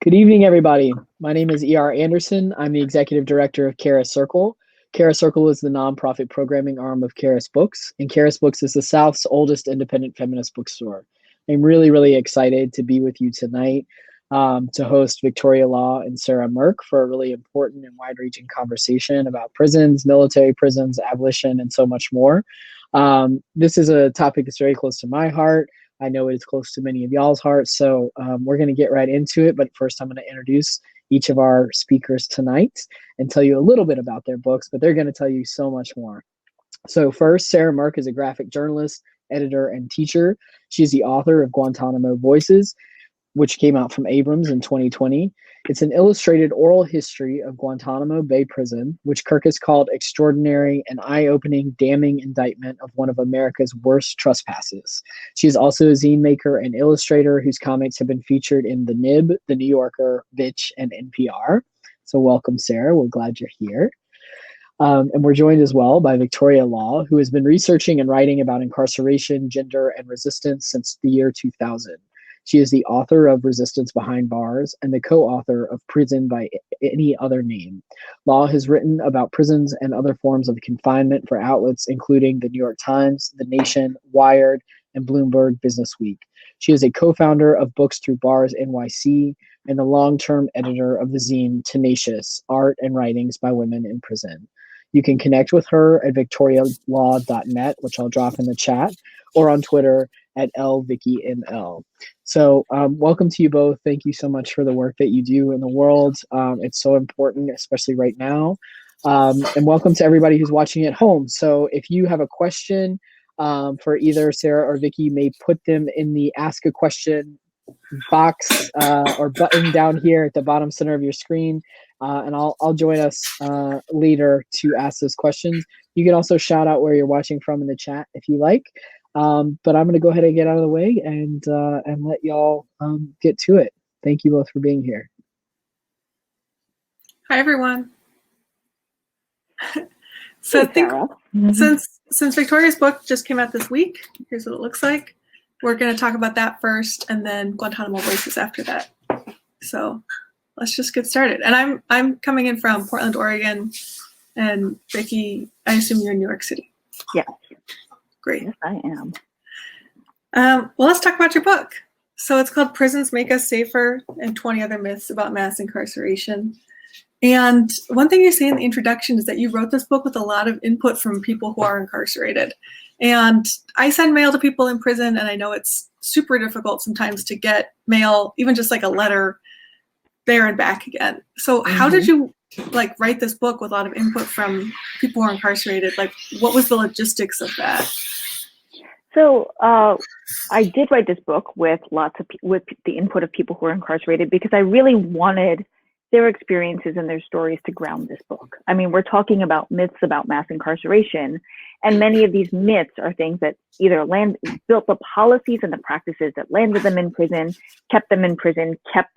Good evening, everybody. My name is E.R. Anderson. I'm the executive director of Charis Circle. Charis Circle is the nonprofit programming arm of Charis Books, and Charis Books is the South's oldest independent feminist bookstore. I'm really excited to be with you tonight to host Victoria Law and Sarah Mirk for a really important and wide-reaching conversation about prisons, military prisons, abolition, and so much more. This is a topic that's very close to my heart. I know it's close to many of y'all's hearts, so we're going to get right into it. But first, I'm going to introduce each of our speakers tonight and tell you a little bit about their books, but they're going to tell you so much more. So first, Sarah Mirk is a graphic journalist, editor, and teacher. She is the author of Guantanamo Voices, which came out from Abrams in 2020. It's an illustrated oral history of Guantanamo Bay Prison, which Kirk has called extraordinary and eye-opening, damning indictment of one of America's worst trespasses. She is also a zine maker and illustrator whose comics have been featured in The Nib, The New Yorker, Bitch, and NPR. So welcome, Sarah. We're glad you're here. And we're joined as well by Victoria Law, who has been researching and writing about incarceration, gender, and resistance since the year 2000. She is the author of Resistance Behind Bars and the co-author of Prison by Any Other Name. Law has written about prisons and other forms of confinement for outlets including the New York Times, The Nation, Wired, and Bloomberg Businessweek. She is a co-founder of Books Through Bars NYC and the long-term editor of the zine Tenacious, Art and Writings by Women in Prison. You can connect with her at victorialaw.net, which I'll drop in the chat, or on Twitter at LVickyML. So welcome to you both. Thank you so much for the work that you do in the world. It's so important, especially right now. And welcome to everybody who's watching at home. So if you have a question for either Sarah or Vicky, you may put them in the Ask a Question box or button down here at the bottom center of your screen. And I'll join us later to ask those questions. You can also shout out where you're watching from in the chat if you like. But I'm going to go ahead and get out of the way and let y'all get to it. Thank you both for being here. Hi, everyone. So I think since Victoria's book just came out this week, here's what it looks like. We're going to talk about that first, and then Guantanamo Voices after that. So let's just get started. And I'm coming in from Portland, Oregon, and Vicky, I assume you're in New York City. Yeah. Great. Yes, I am. Well, let's talk about your book. So it's called Prisons Make Us Safer and 20 Other Myths About Mass Incarceration. And one thing you say in the introduction is that you wrote this book with a lot of input from people who are incarcerated. And I send mail to people in prison, and I know it's super difficult sometimes to get mail, even just like a letter there and back again. So how did you write this book with a lot of input from people who are incarcerated? Like, what was the logistics of that? So I did write this book with with the input of people who are incarcerated because I really wanted their experiences and their stories to ground this book. I mean, we're talking about myths about mass incarceration, and many of these myths are things that either built the policies and the practices that landed them in prison, kept them in prison, kept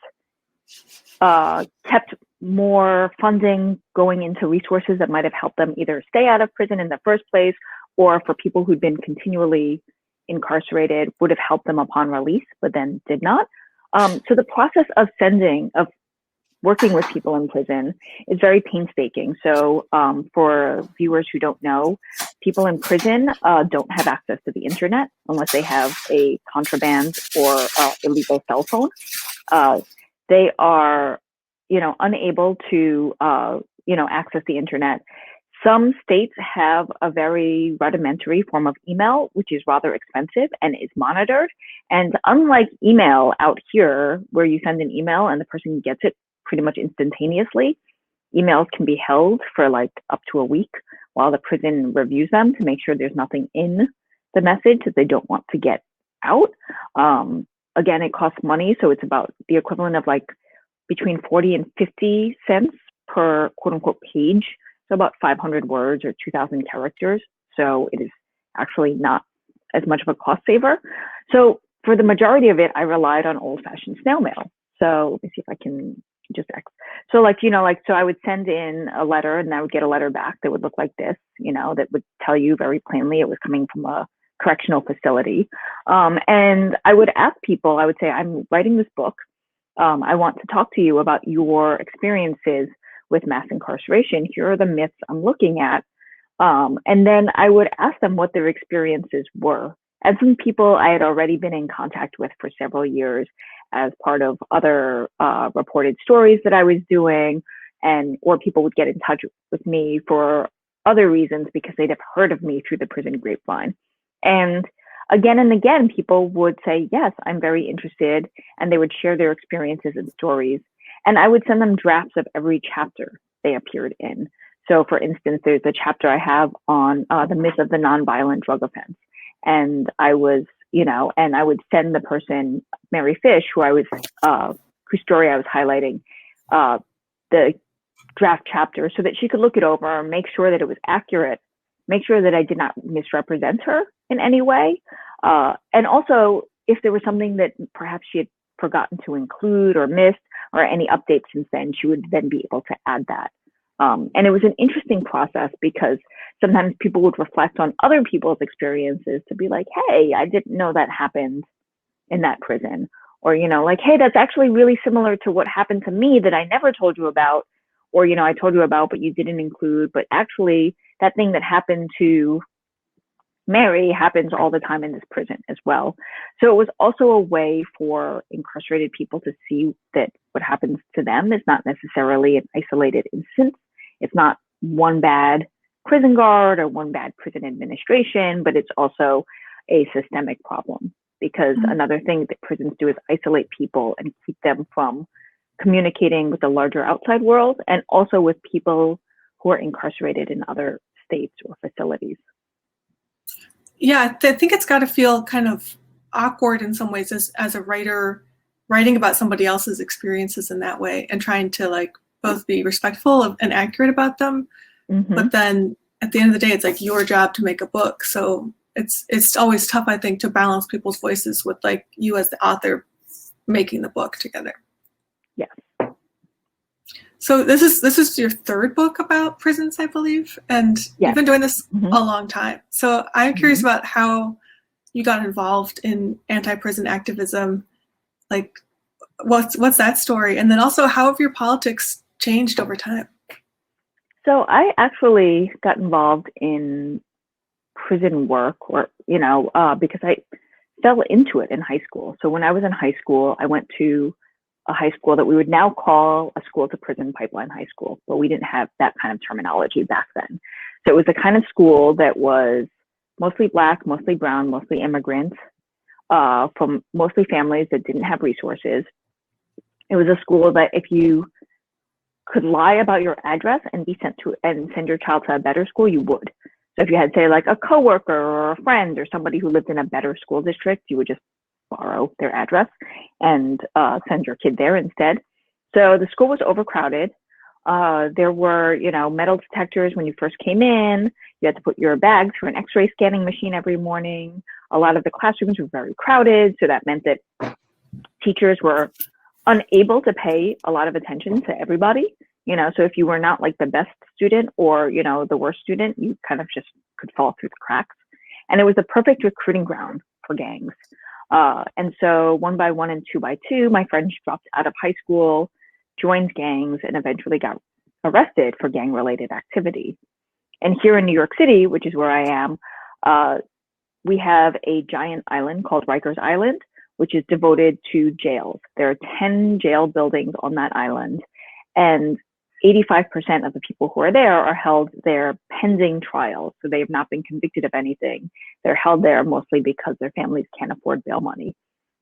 more funding going into resources that might have helped them either stay out of prison in the first place, or for people who'd been continually incarcerated would have helped them upon release, but then did not. So the process of working with people in prison is very painstaking. So for viewers who don't know, people in prison don't have access to the internet unless they have a contraband or illegal cell phone. They are, unable to, access the internet. Some states have a very rudimentary form of email, which is rather expensive and is monitored. And unlike email out here, where you send an email and the person gets it pretty much instantaneously, emails can be held for up to a week while the prison reviews them to make sure there's nothing in the message that they don't want to get out. Again, it costs money, so it's about the equivalent of between 40 and 50 cents per quote unquote page. So about 500 words or 2,000 characters. So it is actually not as much of a cost saver. So for the majority of it, I relied on old fashioned snail mail. So let me see if I can so so I would send in a letter and I would get a letter back that would look like this, that would tell you very plainly it was coming from a correctional facility. And I would ask people, I would say, I'm writing this book I want to talk to you about your experiences with mass incarceration. Here are the myths I'm looking at. And then I would ask them what their experiences were. And some people I had already been in contact with for several years as part of other reported stories that I was doing, or people would get in touch with me for other reasons because they'd have heard of me through the prison grapevine. And again, people would say, yes, I'm very interested, and they would share their experiences and stories. And I would send them drafts of every chapter they appeared in. So for instance, there's a chapter I have on the myth of the nonviolent drug offense. And I was, and I would send the person, Mary Fish, whose story I was highlighting, the draft chapter so that she could look it over, make sure that it was accurate, make sure that I did not misrepresent her in any way. And also, if there was something that perhaps she had forgotten to include or missed, or any updates since then, she would then be able to add that. And it was an interesting process because sometimes people would reflect on other people's experiences to be like, hey, I didn't know that happened in that prison. Or, like, hey, that's actually really similar to what happened to me that I never told you about. Or, I told you about, but you didn't include. But actually, that thing that happened to Mary happens all the time in this prison as well. So it was also a way for incarcerated people to see that what happens to them is not necessarily an isolated instance. It's not one bad prison guard or one bad prison administration, but it's also a systemic problem. Because another thing that prisons do is isolate people and keep them from communicating with the larger outside world, and also with people who are incarcerated in other states or facilities. Yeah, I think it's got to feel kind of awkward in some ways as a writer writing about somebody else's experiences in that way and trying to like both be respectful and accurate about them. Mm-hmm. But then at the end of the day, it's like your job to make a book. So it's always tough, I think, to balance people's voices with like you as the author making the book together. Yes. So this is your third book about prisons, I believe, and you've been doing this a long time. So I'm curious about how you got involved in anti-prison activism. Like, what's that story? And then also, how have your politics changed over time? So I actually got involved in prison work, or because I fell into it in high school. So when I was in high school, I went to a high school that we would now call a school to prison pipeline high school, but we didn't have that kind of terminology back then. So it was the kind of school that was mostly Black, mostly brown, mostly immigrants, from mostly families that didn't have resources. It was a school that if you could lie about your address and be sent to and send your child to a better school, you would. So if you had, say, like a coworker or a friend or somebody who lived in a better school district, you would just borrow their address and send your kid there instead. So the school was overcrowded. There were, metal detectors when you first came in. You had to put your bag through an X-ray scanning machine every morning. A lot of the classrooms were very crowded, so that meant that teachers were unable to pay a lot of attention to everybody. So if you were not like the best student or, the worst student, you kind of just could fall through the cracks. And it was the perfect recruiting ground for gangs. And so 1 by 1 and 2 by 2, my friends dropped out of high school, joined gangs, and eventually got arrested for gang-related activity. And here in New York City, which is where I am, we have a giant island called Rikers Island, which is devoted to jails. There are 10 jail buildings on that island, and 85% of the people who are there are held there pending trial. So they have not been convicted of anything. They're held there mostly because their families can't afford bail money.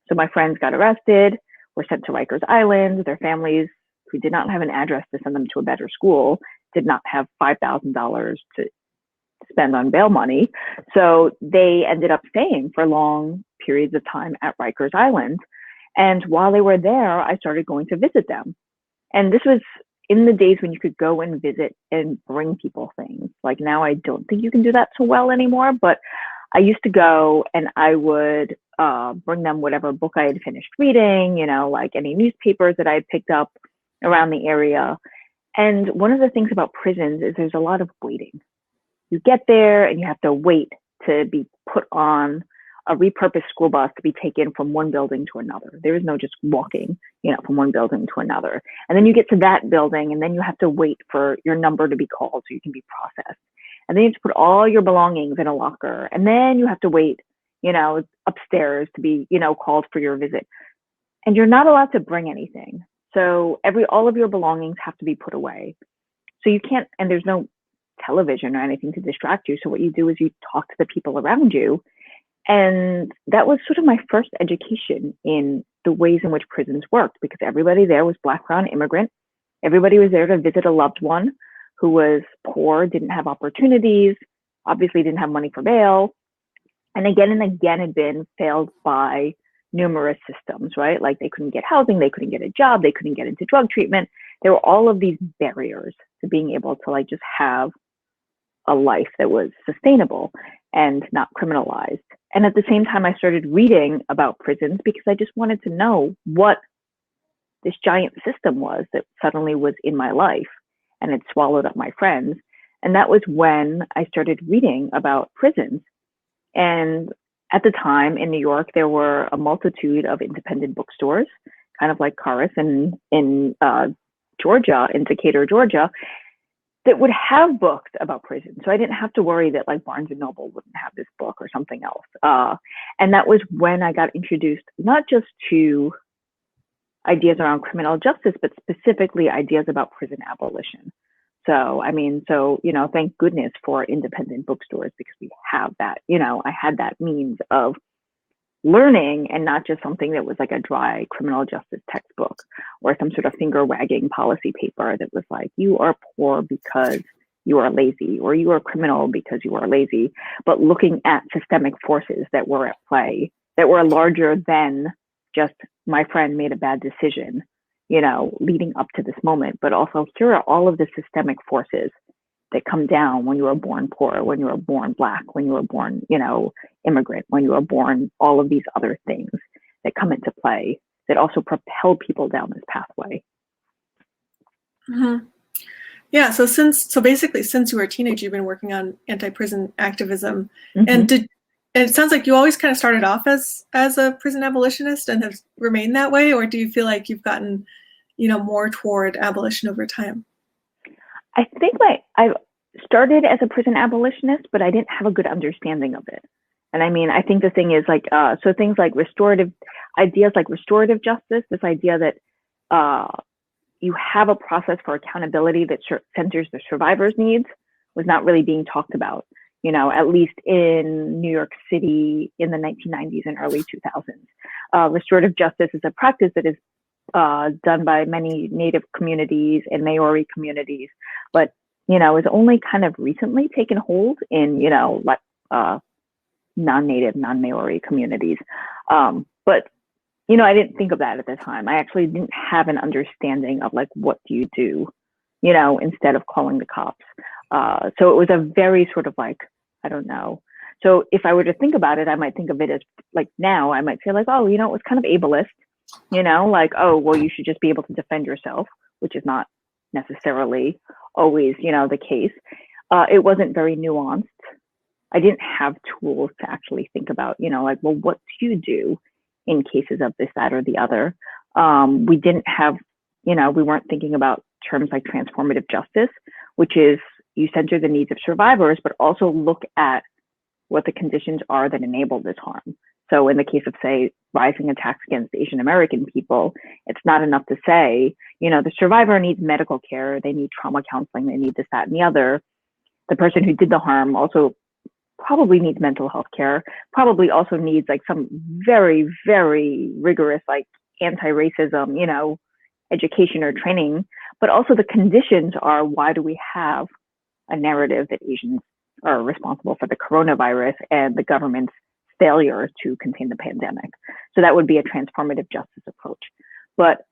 So my friends got arrested, were sent to Rikers Island. Their families, who did not have an address to send them to a better school, did not have $5,000 to spend on bail money. So they ended up staying for long periods of time at Rikers Island. And while they were there, I started going to visit them. And this was in the days when you could go and visit and bring people things. Like now, I don't think you can do that so well anymore, but I used to go and I would bring them whatever book I had finished reading, like any newspapers that I had picked up around the area. And one of the things about prisons is there's a lot of waiting. You get there and you have to wait to be put on a repurposed school bus to be taken from one building to another. There is no just walking, from one building to another. And then you get to that building, and then you have to wait for your number to be called so you can be processed. And then you have to put all your belongings in a locker, and then you have to wait, upstairs to be, called for your visit. And you're not allowed to bring anything. So all of your belongings have to be put away. So you can't, and there's no television or anything to distract you. So what you do is you talk to the people around you. And that was sort of my first education in the ways in which prisons worked, because everybody there was Black, brown, immigrant. Everybody was there to visit a loved one who was poor, didn't have opportunities, obviously didn't have money for bail, and again had been failed by numerous systems, right? Like they couldn't get housing, they couldn't get a job, they couldn't get into drug treatment. There were all of these barriers to being able to just have a life that was sustainable and not criminalized. And at the same time, I started reading about prisons because I just wanted to know what this giant system was that suddenly was in my life and it swallowed up my friends. And that was when I started reading about prisons. And at the time in New York, there were a multitude of independent bookstores, kind of like Charis in Georgia, in Decatur, Georgia, that would have books about prison. So I didn't have to worry that Barnes & Noble wouldn't have this book or something else. And that was when I got introduced, not just to ideas around criminal justice, but specifically ideas about prison abolition. So, thank goodness for independent bookstores, because we have that, I had that means of learning, and not just something that was like a dry criminal justice textbook or some sort of finger wagging policy paper that was like, you are poor because you are lazy, or you are criminal because you are lazy, but looking at systemic forces that were at play that were larger than just my friend made a bad decision, leading up to this moment, but also here are all of the systemic forces that come down when you were born poor, when you were born Black, when you were born, immigrant, when you were born, all of these other things that come into play that also propel people down this pathway. Mm-hmm. Yeah. So basically, since you were a teenager, you've been working on anti-prison activism, Mm-hmm. and it sounds like you always kind of started off as a prison abolitionist and have remained that way, or do you feel like you've gotten, more toward abolition over time? I think I started as a prison abolitionist, but I didn't have a good understanding of it. And I think the thing is so things like restorative justice, this idea that you have a process for accountability that centers the survivor's needs, was not really being talked about, at least in New York City in the 1990s and early 2000s. Restorative justice is a practice that is done by many Native communities and Maori communities, but is only kind of recently taken hold in non-Native, non-Maori communities. But I didn't think of that at the time. I actually didn't have an understanding of what do you do, instead of calling the cops. So it was a very sort of I don't know. So if I were to think about it, I might think of it as now I might feel it was kind of ableist. Oh, well, you should just be able to defend yourself, which is not necessarily always, the case. It wasn't very nuanced. I didn't have tools to actually think about, well, what do you do in cases of this, that, or the other? We didn't have, we weren't thinking about terms like transformative justice, which is you center the needs of survivors, but also look at what the conditions are that enable this harm. So in the case of, say, rising attacks against Asian American people, it's not enough to say, the survivor needs medical care, they need trauma counseling, they need this, that, and the other. The person who did the harm also probably needs mental health care, probably also needs some very, very rigorous anti-racism, education or training. But also the conditions are, why do we have a narrative that Asians are responsible for the coronavirus and the government's failure to contain the pandemic? So that would be a transformative justice approach. But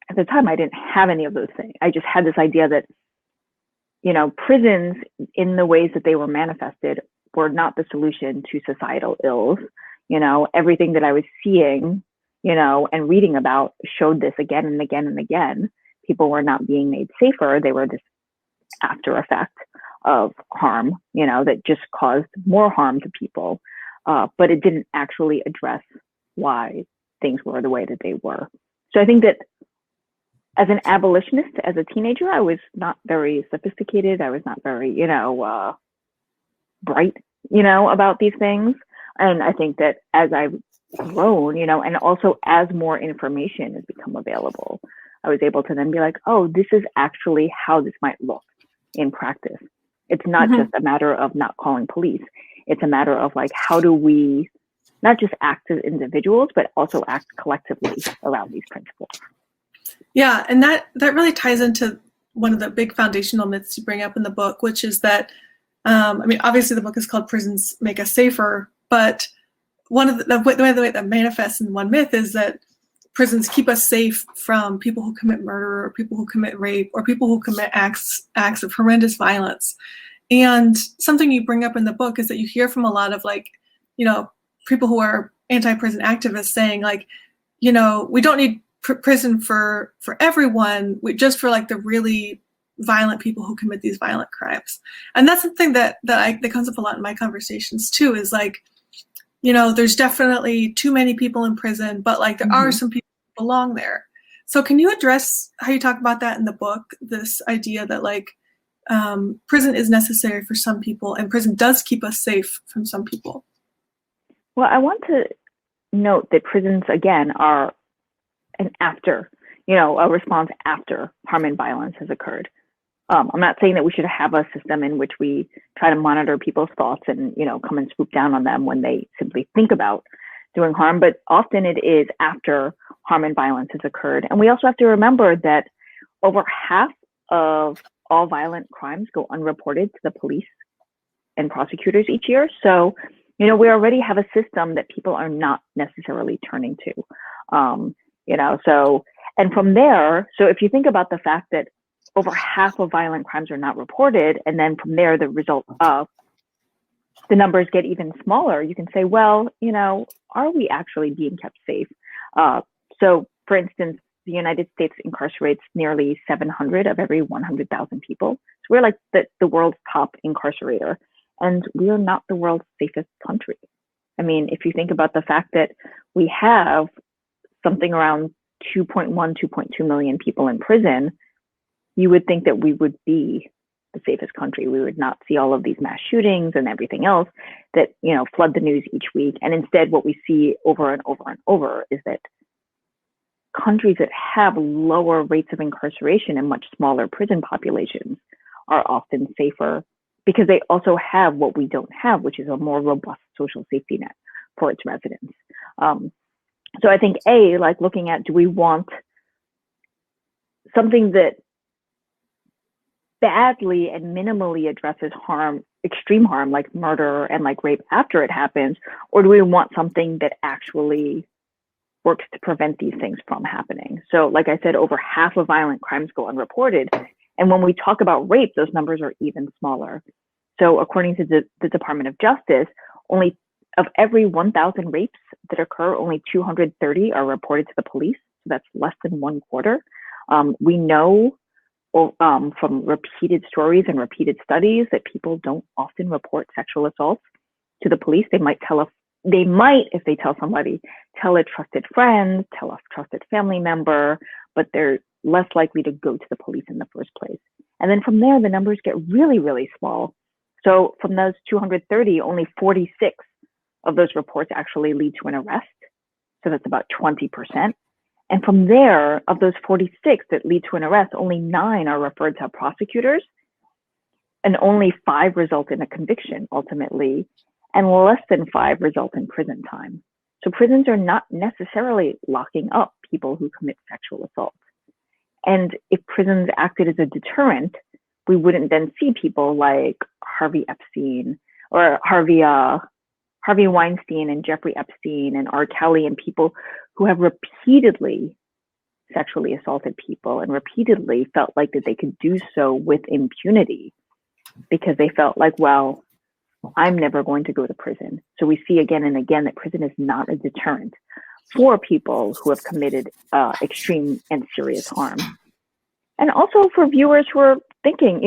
at the time, I didn't have any of those things. I just had this idea that, prisons in the ways that they were manifested were not the solution to societal ills. Everything that I was seeing, and reading about showed this again and again and again. People were not being made safer. They were this after effect of harm, that just caused more harm to people. but it didn't actually address why things were the way that they were. So I think that as an abolitionist, as a teenager, I was not very sophisticated. I was not very, bright, about these things. And I think that as I've grown, and also as more information has become available, I was able to then be like, oh, this is actually how this might look in practice. It's not just a matter of not calling police. It's a matter of like, how do we not just act as individuals, but also act collectively around these principles. Yeah, and that really ties into one of the big foundational myths you bring up in the book, which is that, obviously the book is called Prisons Make Us Safer, but one of the way that manifests in one myth is that prisons keep us safe from people who commit murder or people who commit rape or people who commit acts of horrendous violence. And something you bring up in the book is that you hear from a lot of people who are anti-prison activists saying we don't need prison for everyone, just for the really violent people who commit these violent crimes. And that's something that comes up a lot in my conversations too, is there's definitely too many people in prison, but there are some people who belong there. So can you address how you talk about that in the book, this idea that prison is necessary for some people and prison does keep us safe from some people? Well, I want to note that prisons, again, are an after, a response after harm and violence has occurred. I'm not saying that we should have a system in which we try to monitor people's thoughts and, come and swoop down on them when they simply think about doing harm, but often it is after harm and violence has occurred. And we also have to remember that over half of all violent crimes go unreported to the police and prosecutors each year. So, we already have a system that people are not necessarily turning to, and from there, so if you think about the fact that over half of violent crimes are not reported, and then from there, the result of the numbers get even smaller, you can say, well, are we actually being kept safe? So for instance, the United States incarcerates nearly 700 of every 100,000 people. So we're like the world's top incarcerator. And we are not the world's safest country. If you think about the fact that we have something around 2.1, 2.2 million people in prison, you would think that we would be the safest country. We would not see all of these mass shootings and everything else that, flood the news each week. And instead, what we see over and over and over is that countries that have lower rates of incarceration and much smaller prison populations are often safer, because they also have what we don't have, which is a more robust social safety net for its residents. So I think looking at, do we want something that badly and minimally addresses harm, extreme harm, like murder and rape after it happens, or do we want something that actually works to prevent these things from happening? So like I said, over half of violent crimes go unreported. And when we talk about rape, those numbers are even smaller. So according to the Department of Justice, only of every 1,000 rapes that occur, only 230 are reported to the police. So that's less than 1/4. We know from repeated stories and repeated studies that people don't often report sexual assaults to the police. They might, if they tell somebody, tell a trusted friend, tell a trusted family member, but they're less likely to go to the police in the first place. And then from there, the numbers get really, really small. So from those 230, only 46 of those reports actually lead to an arrest. So that's about 20%. And from there, of those 46 that lead to an arrest, only 9 are referred to prosecutors, and only 5 result in a conviction ultimately, and less than 5 result in prison time. So prisons are not necessarily locking up people who commit sexual assault. And if prisons acted as a deterrent, we wouldn't then see people like Harvey Epstein or Harvey Weinstein and Jeffrey Epstein and R. Kelly and people who have repeatedly sexually assaulted people and repeatedly felt like that they could do so with impunity because they felt like, well, I'm never going to go to prison. So we see again and again that prison is not a deterrent for people who have committed extreme and serious harm. And also for viewers who are thinking,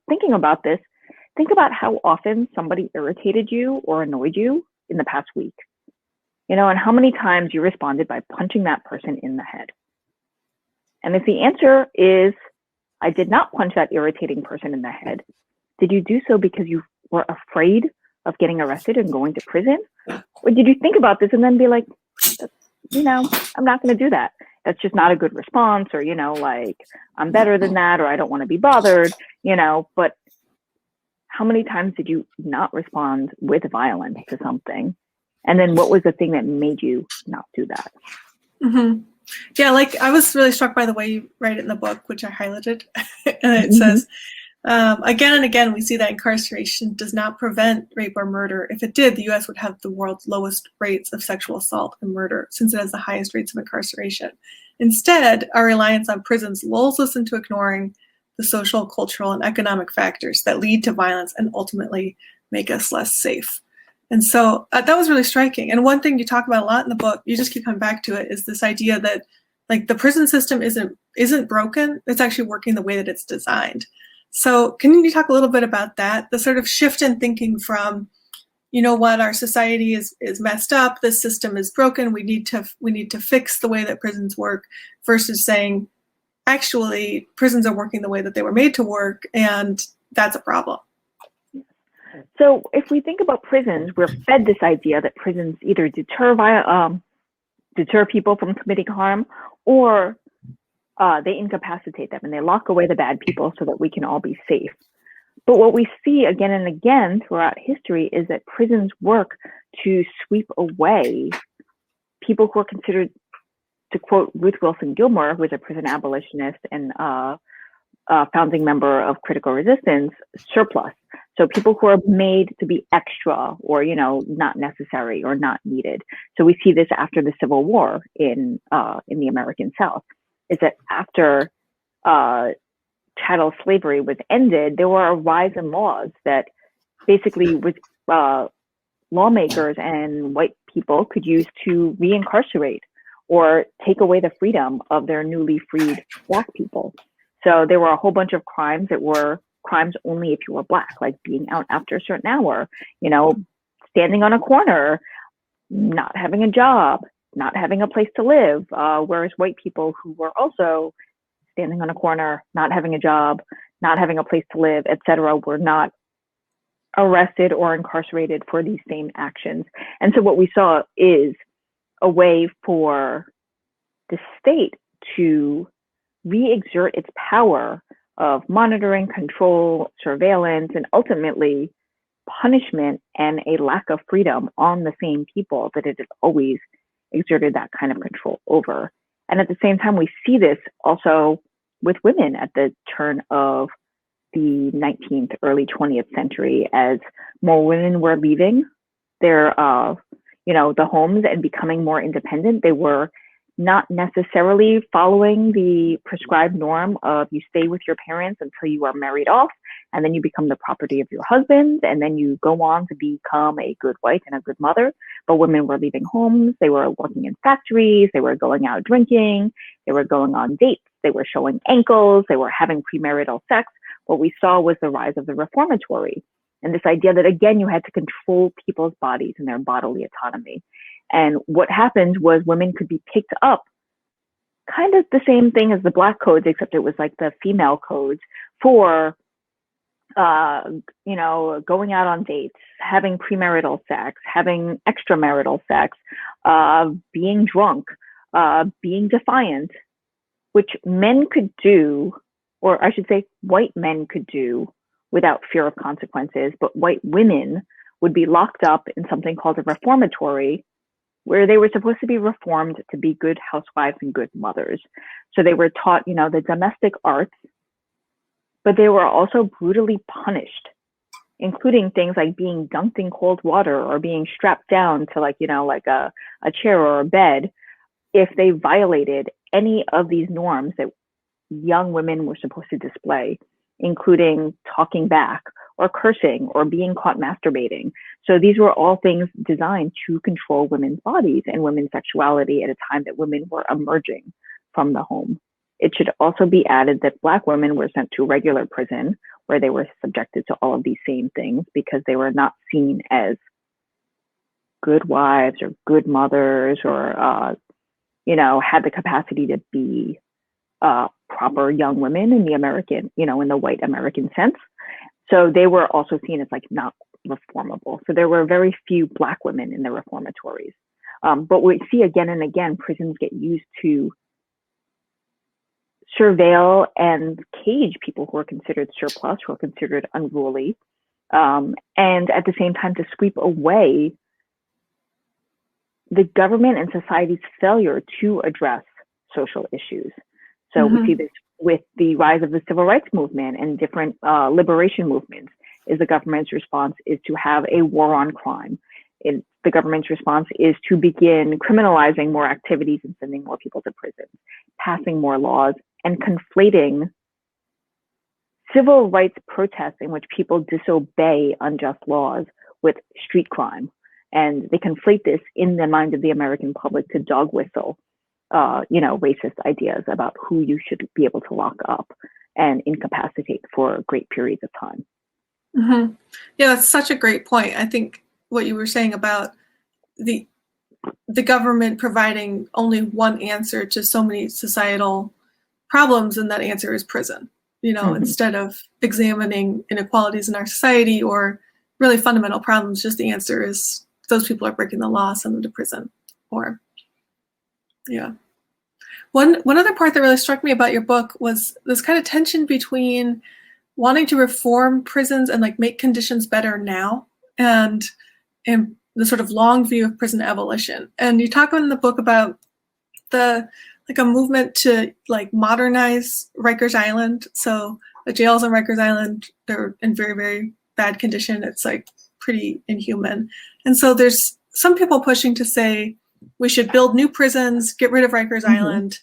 thinking about this, think about how often somebody irritated you or annoyed you in the past week? And how many times you responded by punching that person in the head? And if the answer is, I did not punch that irritating person in the head, did you do so because you were afraid of getting arrested and going to prison? Or did you think about this and then be like, I'm not going to do that. That's just not a good response, or, I'm better than that, or I don't want to be bothered, but how many times did you not respond with violence to something? And then what was the thing that made you not do that? Mm-hmm. Yeah, I was really struck by the way you write it in the book, which I highlighted. And it says, again and again, we see that incarceration does not prevent rape or murder. If it did, the U.S. would have the world's lowest rates of sexual assault and murder, since it has the highest rates of incarceration. Instead, our reliance on prisons lulls us into ignoring the social, cultural, and economic factors that lead to violence and ultimately make us less safe. And so that was really striking. And one thing you talk about a lot in the book, you just keep coming back to it, is this idea that the prison system isn't broken. It's actually working the way that it's designed. So can you talk a little bit about that? The sort of shift in thinking from, what our society is messed up, this system is broken, we need to fix the way that prisons work, versus saying, actually, prisons are working the way that they were made to work, and that's a problem. So if we think about prisons, we're fed this idea that prisons either deter people from committing harm, or they incapacitate them and they lock away the bad people so that we can all be safe. But what we see again and again throughout history is that prisons work to sweep away people who are considered, to quote Ruth Wilson Gilmore, who is a prison abolitionist and founding member of Critical Resistance, surplus. So people who are made to be extra, or, not necessary or not needed. So we see this after the Civil War in the American South, is that after chattel slavery was ended, there were a rise in laws that basically lawmakers and white people could use to reincarcerate or take away the freedom of their newly freed Black people. So there were a whole bunch of crimes that were crimes only if you were Black, like being out after a certain hour, standing on a corner, not having a job, not having a place to live, whereas white people who were also standing on a corner, not having a job, not having a place to live, etc., were not arrested or incarcerated for these same actions. And so what we saw is a way for the state to re-exert its power of monitoring, control, surveillance, and ultimately punishment and a lack of freedom on the same people that it has always exerted that kind of control over. And at the same time, we see this also with women at the turn of the 19th, early 20th century, as more women were leaving their, the homes and becoming more independent. They were not necessarily following the prescribed norm of you stay with your parents until you are married off, and then you become the property of your husband, and then you go on to become a good wife and a good mother. But women were leaving homes, they were working in factories, they were going out drinking, they were going on dates, they were showing ankles, they were having premarital sex. What we saw was the rise of the reformatory, and this idea that, again, you had to control people's bodies and their bodily autonomy. And what happened was women could be picked up, kind of the same thing as the Black codes, except it was like the female codes for, going out on dates, having premarital sex, having extramarital sex, being drunk, being defiant, which men could do, or I should say white men could do without fear of consequences, but white women would be locked up in something called a reformatory, where they were supposed to be reformed to be good housewives and good mothers. So they were taught, the domestic arts, but they were also brutally punished, including things like being dunked in cold water or being strapped down to a chair or a bed if they violated any of these norms that young women were supposed to display, including talking back or cursing or being caught masturbating. So these were all things designed to control women's bodies and women's sexuality at a time that women were emerging from the home. It should also be added that Black women were sent to regular prison, where they were subjected to all of these same things because they were not seen as good wives or good mothers or, had the capacity to be proper young women in the American, in the white American sense. So they were also seen as like not reformable. So there were very few Black women in the reformatories. But we see again and again, prisons get used to surveil and cage people who are considered surplus, who are considered unruly, and at the same time to sweep away the government and society's failure to address social issues. So we see this with the rise of the civil rights movement and different liberation movements, is the government's response is to have a war on crime. The government's response is to begin criminalizing more activities and sending more people to prison, passing more laws, and conflating civil rights protests in which people disobey unjust laws with street crime. And they conflate this in the mind of the American public to dog whistle, racist ideas about who you should be able to lock up and incapacitate for great periods of time. Mm-hmm. Yeah, that's such a great point. I think what you were saying about the government providing only one answer to so many societal problems, and that answer is prison, instead of examining inequalities in our society or really fundamental problems, just the answer is those people are breaking the law, send them to prison. Or, yeah. One other part that really struck me about your book was this kind of tension between wanting to reform prisons and like make conditions better now, and the sort of long view of prison abolition. And you talk in the book about a movement to like modernize Rikers Island. So the jails on Rikers Island, they're in very, very bad condition. It's like pretty inhuman. And so there's some people pushing to say we should build new prisons, get rid of Rikers Island,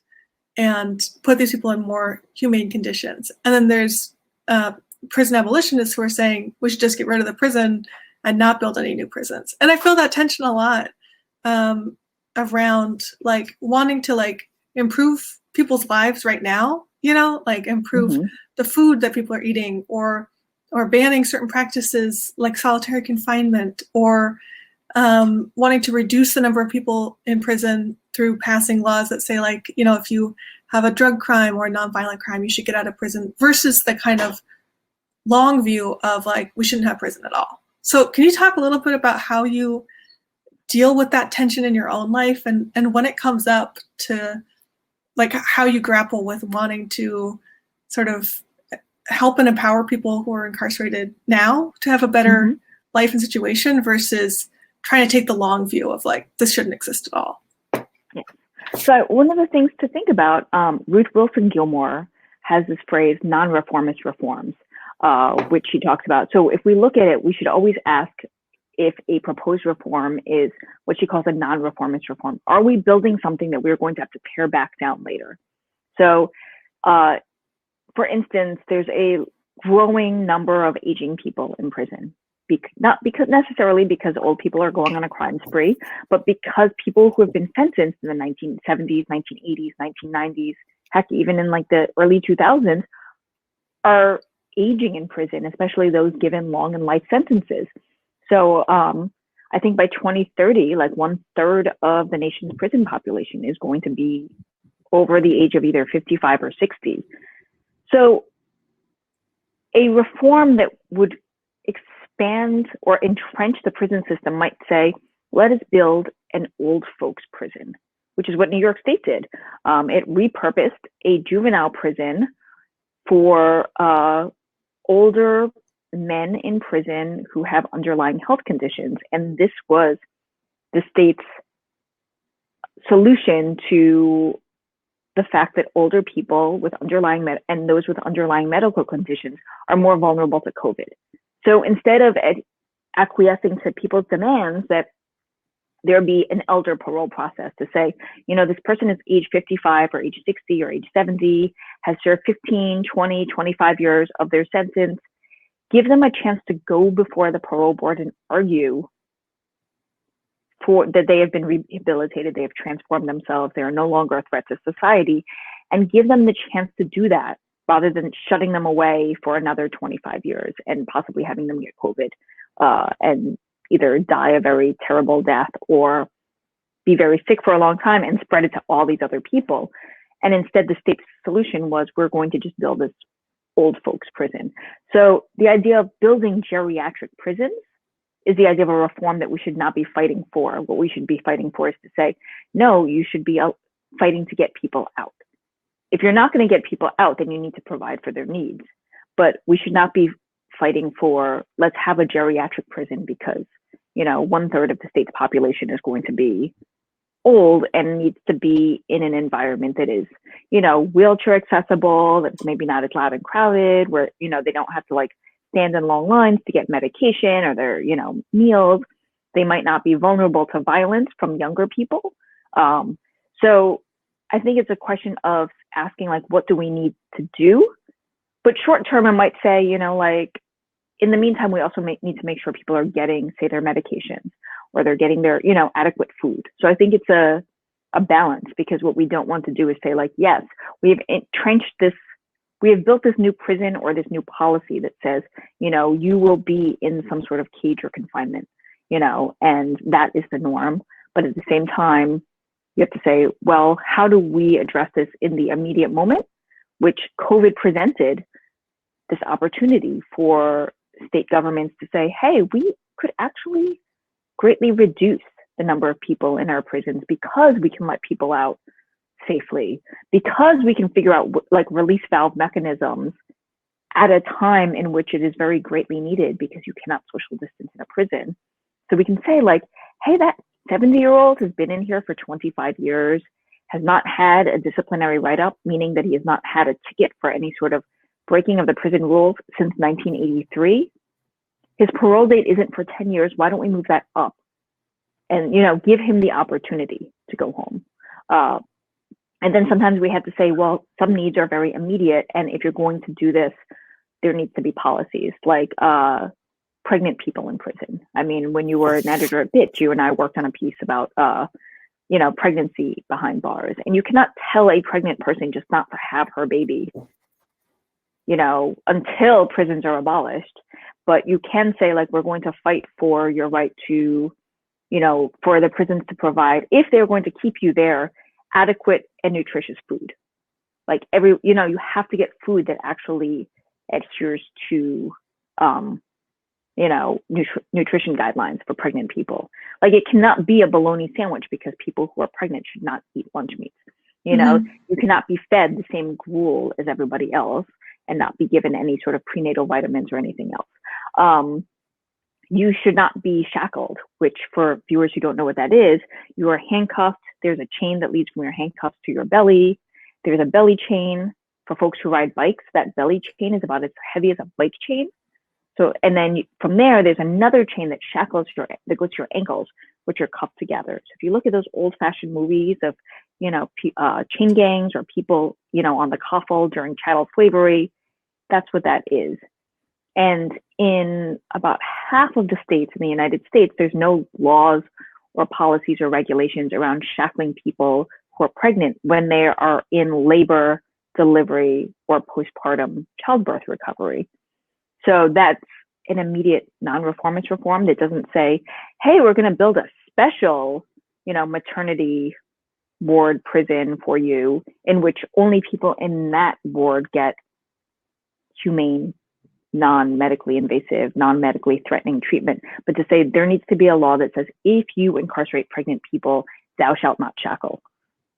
and put these people in more humane conditions. And then there's prison abolitionists who are saying we should just get rid of the prison and not build any new prisons. And I feel that tension a lot around like wanting to like improve people's lives right now, like improve the food that people are eating, or banning certain practices like solitary confinement, or wanting to reduce the number of people in prison through passing laws that say like, if you have a drug crime or a nonviolent crime, you should get out of prison, versus the kind of long view of like, we shouldn't have prison at all. So can you talk a little bit about how you deal with that tension in your own life, and when it comes up to like how you grapple with wanting to sort of help and empower people who are incarcerated now to have a better life and situation, versus trying to take the long view of like, this shouldn't exist at all? Yeah. So one of the things to think about, Ruth Wilson Gilmore has this phrase, non-reformist reforms, which she talks about. So if we look at it, we should always ask if a proposed reform is what she calls a non-reformist reform. Are we building something that we're going to have to pare back down later? So for instance, there's a growing number of aging people in prison. Not because necessarily because old people are going on a crime spree, but because people who have been sentenced in the 1970s, 1980s, 1990s, heck, even in like the early 2000s, are aging in prison, especially those given long and life sentences. So I think by 2030, like 1/3 of the nation's prison population is going to be over the age of either 55 or 60. So a reform that would expand or entrench the prison system might say, let us build an old folks prison, which is what New York State did. It repurposed a juvenile prison for older men in prison who have underlying health conditions. And this was the state's solution to the fact that older people with underlying and those with underlying medical conditions are more vulnerable to COVID. So instead of acquiescing to people's demands that there be an elder parole process to say, this person is age 55 or age 60 or age 70, has served 15, 20, 25 years of their sentence, give them a chance to go before the parole board and argue for that they have been rehabilitated, they have transformed themselves, they are no longer a threat to society, and give them the chance to do that rather than shutting them away for another 25 years and possibly having them get COVID and either die a very terrible death or be very sick for a long time and spread it to all these other people. And instead, the state's solution was, we're going to just build this old folks prison. So the idea of building geriatric prisons is the idea of a reform that we should not be fighting for. What we should be fighting for is to say, no, you should be fighting to get people out. If you're not going to get people out, then you need to provide for their needs. But we should not be fighting for, let's have a geriatric prison because, 1/3 of the state's population is going to be old and needs to be in an environment that is, wheelchair accessible, that's maybe not as loud and crowded, where, they don't have to like stand in long lines to get medication or their, meals. They might not be vulnerable to violence from younger people. So I think it's a question of asking, like, what do we need to do? But short term, I might say, in the meantime, we also need to make sure people are getting, say, their medications, or they're getting their, adequate food. So I think it's a balance, because what we don't want to do is say, like, yes, we have entrenched this, we have built this new prison or this new policy that says, you will be in some sort of cage or confinement, and that is the norm. But at the same time, you have to say, well, how do we address this in the immediate moment, which COVID presented this opportunity for state governments to say, hey, we could actually greatly reduce the number of people in our prisons because we can let people out safely, because we can figure out like release valve mechanisms at a time in which it is very greatly needed, because you cannot social distance in a prison. So we can say, like, hey, that 70-year-old has been in here for 25 years, has not had a disciplinary write-up, meaning that he has not had a ticket for any sort of breaking of the prison rules since 1983. His parole date isn't for 10 years. Why don't we move that up and, give him the opportunity to go home? And then sometimes we have to say, well, some needs are very immediate. And if you're going to do this, there needs to be policies like pregnant people in prison. I mean, when you were an editor at BIT, you and I worked on a piece about, pregnancy behind bars. And you cannot tell a pregnant person just not to have her baby, until prisons are abolished. But you can say, like, we're going to fight for your right to, for the prisons to provide, if they're going to keep you there, adequate and nutritious food. Like you have to get food that actually adheres to, nutrition guidelines for pregnant people. Like, it cannot be a bologna sandwich because people who are pregnant should not eat lunch meats. You cannot be fed the same gruel as everybody else and not be given any sort of prenatal vitamins or anything else. You should not be shackled, which, for viewers who don't know what that is, you are handcuffed. There's a chain that leads from your handcuffs to your belly. There's a belly chain for folks who ride bikes. That belly chain is about as heavy as a bike chain. So, and then from there, there's another chain that that goes to your ankles, which are cuffed together. So if you look at those old-fashioned movies of, chain gangs or people, on the coffle during chattel slavery, that's what that is. And in about half of the states in the United States, there's no laws or policies or regulations around shackling people who are pregnant when they are in labor, delivery, or postpartum childbirth recovery. So that's an immediate non-reformist reform that doesn't say, hey, we're going to build a special, maternity ward prison for you, in which only people in that ward get humane, non-medically invasive, non-medically threatening treatment, but to say there needs to be a law that says, if you incarcerate pregnant people, thou shalt not shackle.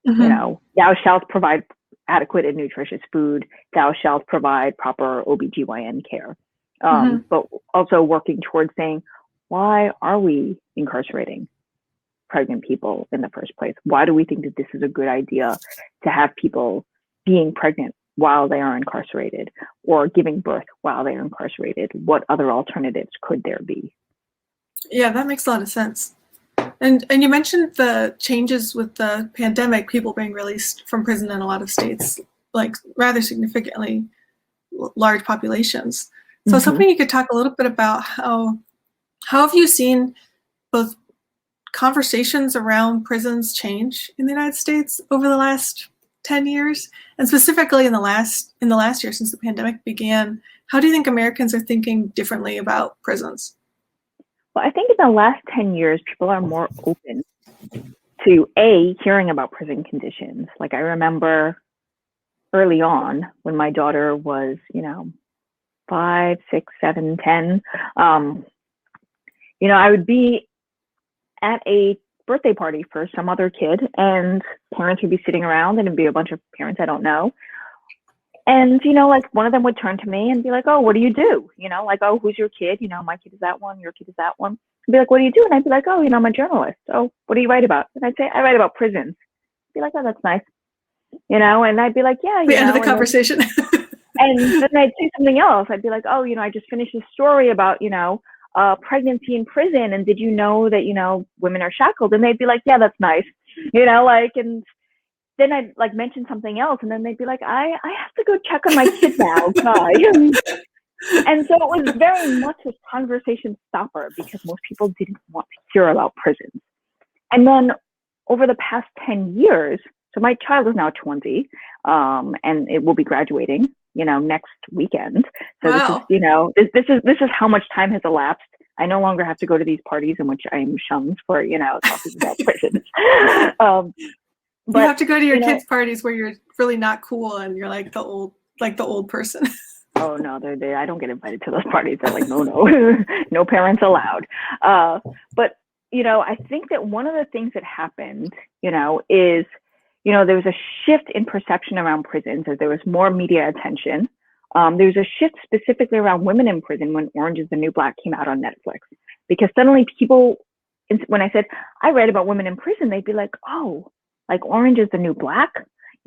Thou shalt provide adequate and nutritious food, thou shalt provide proper OBGYN care. But also working towards saying, why are we incarcerating pregnant people in the first place? Why do we think that this is a good idea to have people being pregnant while they are incarcerated, or giving birth while they're incarcerated? What other alternatives could there be? Yeah, that makes a lot of sense. And you mentioned the changes with the pandemic, people being released from prison in a lot of states, like rather significantly large populations. So I was hoping you could talk a little bit about how have you seen both conversations around prisons change in the United States over the last 10 years, and specifically in the last year since the pandemic began? How do you think Americans are thinking differently about prisons? But I think in the last 10 years, people are more open to hearing about prison conditions. Like I remember early on when my daughter was, 5, 6, 7, 10, I would be at a birthday party for some other kid and parents would be sitting around and it'd be a bunch of parents I don't know. And, like one of them would turn to me and be like, oh, what do you do? Like, oh, who's your kid? My kid is that one. Your kid is that one. I'd be like, what do you do? And I'd be like, oh, I'm a journalist. Oh, what do you write about? And I'd say, I write about prisons. I'd be like, oh, that's nice. And I'd be like, yeah. The end of the conversation. And then I'd say something else. I'd be like, oh, I just finished a story about, pregnancy in prison. And did you know that, women are shackled? And they'd be like, yeah, that's nice. And then I'd like mention something else. And then they'd be like, I have to go check on my kid now. God. And so it was very much a conversation stopper because most people didn't want to hear about prisons. And then over the past 10 years, so my child is now 20, and it will be graduating, next weekend. So wow. This is how much time has elapsed. I no longer have to go to these parties in which I am shunned for, talking about prisons. But you have to go to your kids' parties where you're really not cool and you're like the old person. Oh no, I don't get invited to those parties. They're like, no, no parents allowed. But I think that one of the things that happened, is, there was a shift in perception around prisons as there was more media attention. There was a shift specifically around women in prison when Orange is the New Black came out on Netflix, because suddenly people, when I said I read about women in prison, they'd be like, oh, like Orange is the New Black.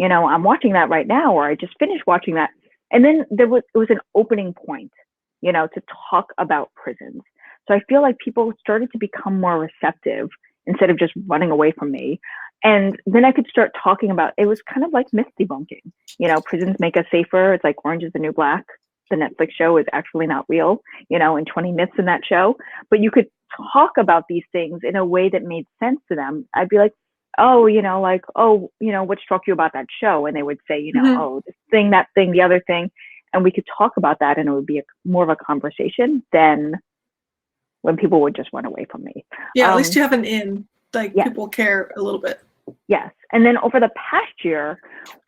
I'm watching that right now, or I just finished watching that. And then it was an opening point, to talk about prisons. So I feel like people started to become more receptive instead of just running away from me. And then I could start talking about, it was kind of like myth debunking, prisons make us safer. It's like Orange is the New Black. The Netflix show is actually not real, and 20 myths in that show. But you could talk about these things in a way that made sense to them. I'd be like, oh, what struck you about that show? And they would say, oh, this thing, that thing, the other thing. And we could talk about that and it would be more of a conversation than when people would just run away from me. Yeah, at least you have an in, yes. People care a little bit. Yes. And then over the past year,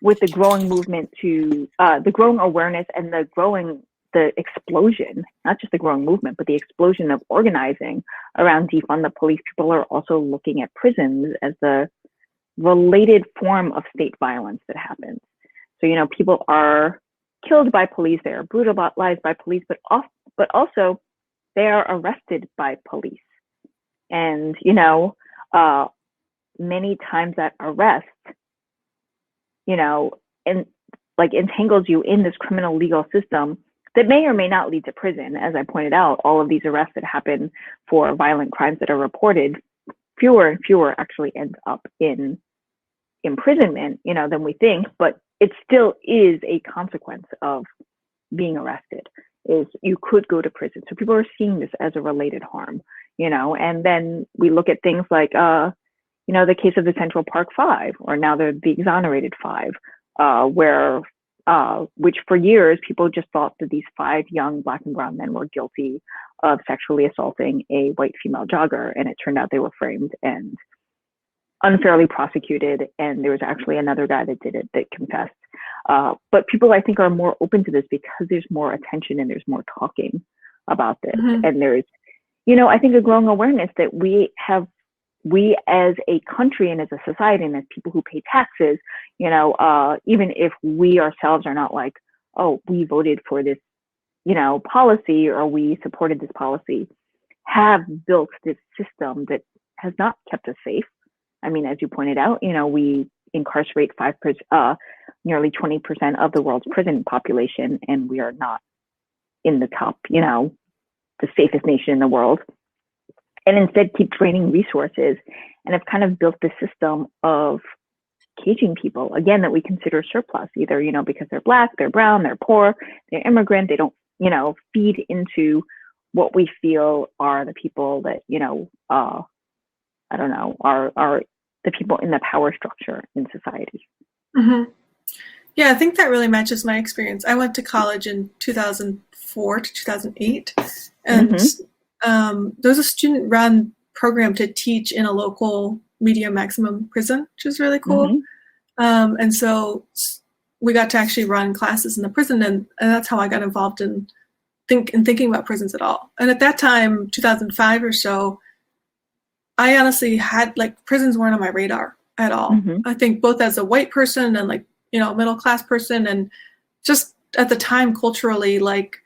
with the growing movement to the growing awareness and the explosion, not just the growing movement, but the explosion of organizing around defund the police, people are also looking at prisons as the related form of state violence that happens. So, people are killed by police, they are brutalized by police, but also they are arrested by police. And, many times that arrest, and entangles you in this criminal legal system that may or may not lead to prison. As I pointed out, all of these arrests that happen for violent crimes that are reported, fewer and fewer actually end up in imprisonment, than we think, but it still is a consequence of being arrested, is you could go to prison. So people are seeing this as a related harm, and then we look at things like, the case of the Central Park Five, or now the Exonerated Five, where which for years people just thought that these 5 young Black and brown men were guilty of sexually assaulting a white female jogger, and it turned out they were framed and unfairly prosecuted, and there was actually another guy that did it that confessed. But people, I think, are more open to this because there's more attention and there's more talking about this. And there's, I think, a growing awareness that we as a country and as a society and as people who pay taxes, even if we ourselves are not like, oh, we voted for this, policy, or we supported this policy, have built this system that has not kept us safe. I mean, as you pointed out, we incarcerate nearly 20% of the world's prison population, and we are not in the top, the safest nation in the world. And instead keep draining resources and have kind of built this system of caging people, again, that we consider surplus, either, because they're Black, they're brown, they're poor, they're immigrant, they don't, feed into what we feel are the people that, I don't know, are the people in the power structure in society. Yeah, I think that really matches my experience. I went to college in 2004 to 2008, and there was a student-run program to teach in a local medium maximum prison, which is really cool. And so we got to actually run classes in the prison, and that's how I got involved in thinking about prisons at all. And at that time, 2005 or so, I honestly had, like, prisons weren't on my radar at all. I think both as a white person and, like, you know, middle class person, and just at the time culturally, like,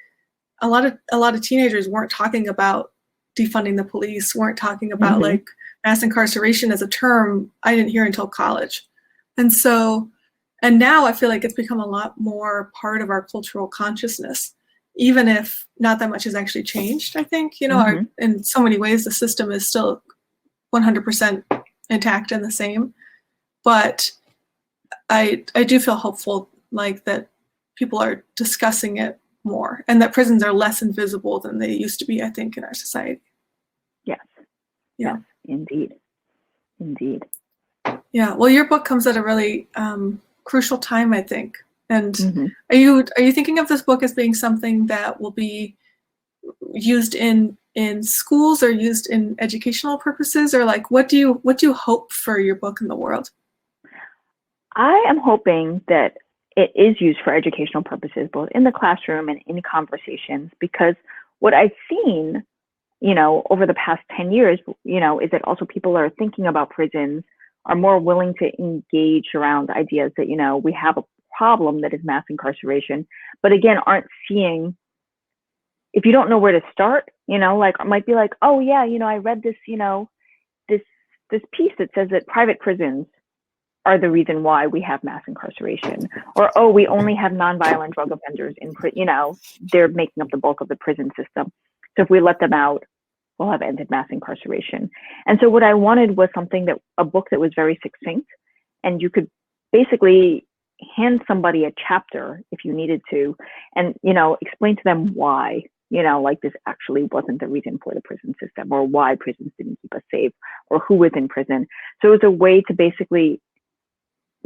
a lot of teenagers weren't talking about defunding the police, weren't talking about like mass incarceration as a term. I didn't hear until college. And so, and now I feel like it's become a lot more part of our cultural consciousness, even if not that much has actually changed. I think, you know, in so many ways, the system is still 100% intact and the same. But I do feel hopeful, like, that people are discussing it more, and that prisons are less invisible than they used to be, I think, in our society. Yes. Yeah. Yes, indeed. Yeah. Well, your book comes at a really crucial time, I think. And are you thinking of this book as being something that will be used in schools or used in educational purposes, or like what do you hope for your book in the world? I am hoping that it is used for educational purposes, both in the classroom and in conversations, because what I've seen, you know, over the past 10 years, you know, is that also people are thinking about prisons, are more willing to engage around ideas that, you know, we have a problem that is mass incarceration, but again, aren't seeing, if you don't know where to start, you know, like, it might be like, oh yeah, you know, I read this, you know, this piece that says that private prisons are the reason why we have mass incarceration, or, oh, we only have nonviolent drug offenders in prison, you know, they're making up the bulk of the prison system. So if we let them out, we'll have ended mass incarceration. And so what I wanted was a book that was very succinct, and you could basically hand somebody a chapter if you needed to, and, you know, explain to them why, you know, like, this actually wasn't the reason for the prison system, or why prisons didn't keep us safe, or who was in prison. So it was a way to basically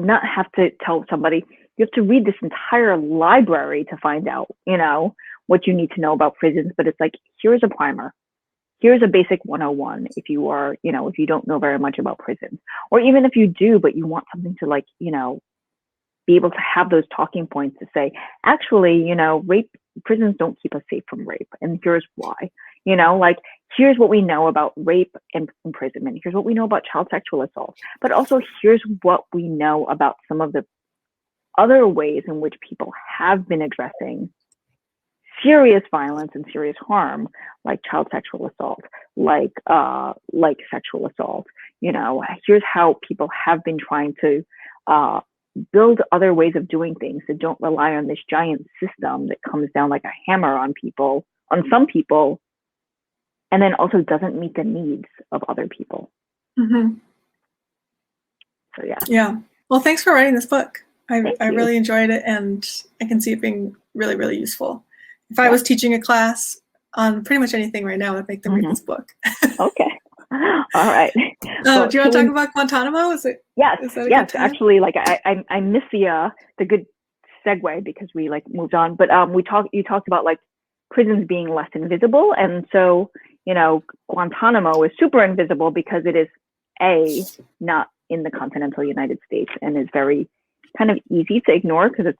not have to tell somebody, you have to read this entire library to find out, you know, what you need to know about prisons. But it's like, here's a primer. Here's a basic 101 if you are, you know, if you don't know very much about prisons, or even if you do, but you want something to, like, you know, be able to have those talking points to say, actually, you know, prisons don't keep us safe from rape, and here's why. You know, like, here's what we know about rape and imprisonment. Here's what we know about child sexual assault. But also, here's what we know about some of the other ways in which people have been addressing serious violence and serious harm, like child sexual assault, like sexual assault. You know, here's how people have been trying to build other ways of doing things that don't rely on this giant system that comes down like a hammer on people, on some people, and then also doesn't meet the needs of other people. So yeah. Yeah. Well, thanks for writing this book. I really enjoyed it, and I can see it being really, really useful. If I was teaching a class on pretty much anything right now, I'd make them read this book. Okay. All right. Do you want to talk about Guantanamo? Yes. Actually, like, I miss the good segue, because we, like, moved on. But you talked about, like, prisons being less invisible, and so, you know, Guantanamo is super invisible because it is not in the continental United States, and is very kind of easy to ignore because it's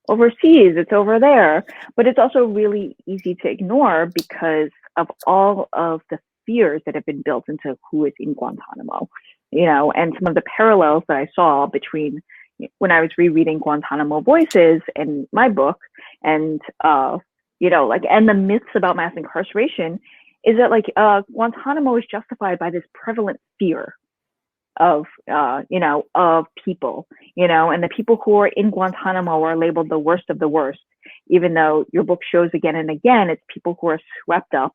overseas, it's over there. But it's also really easy to ignore because of all of the fears that have been built into who is in Guantanamo, you know, and some of the parallels that I saw between when I was rereading Guantanamo Voices and my book, and you know, like, and the myths about mass incarceration, is that, like, Guantanamo is justified by this prevalent fear of you know, of people, you know, and the people who are in Guantanamo are labeled the worst of the worst, even though your book shows again and again it's people who are swept up,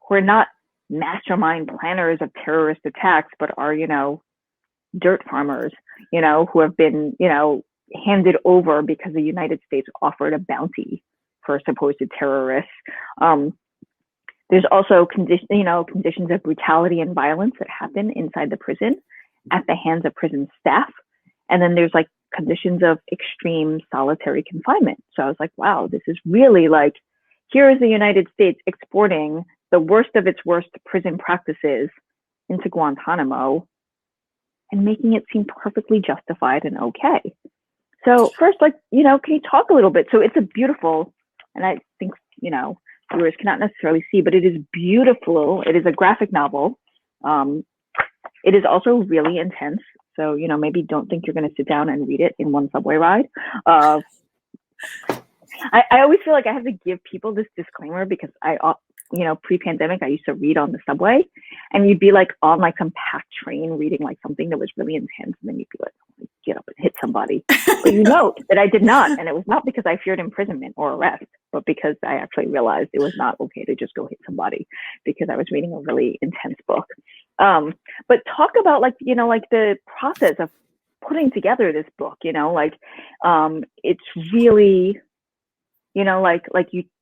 who are not mastermind planners of terrorist attacks, but are, you know, dirt farmers, you know, who have been, you know, handed over because the United States offered a bounty for supposed terrorists. There's also conditions of brutality and violence that happen inside the prison at the hands of prison staff. And then there's, like, conditions of extreme solitary confinement. So I was like, wow, this is really, like, here is the United States exporting the worst of its worst prison practices into Guantanamo and making it seem perfectly justified and okay. So first, like, you know, can you talk a little bit? So it's a beautiful, and I think, you know, viewers cannot necessarily see, but it is beautiful. It is a graphic novel. It is also really intense. So, you know, maybe don't think you're going to sit down and read it in one subway ride. I always feel like I have to give people this disclaimer because you know, pre-pandemic, I used to read on the subway, and you'd be like on like some packed train reading like something that was really intense, and then you'd be like, get up and hit somebody. But you note that I did not, and it was not because I feared imprisonment or arrest, but because I actually realized it was not okay to just go hit somebody because I was reading a really intense book. But talk about like, you know, like the process of putting together this book, you know, like it's really, you know, like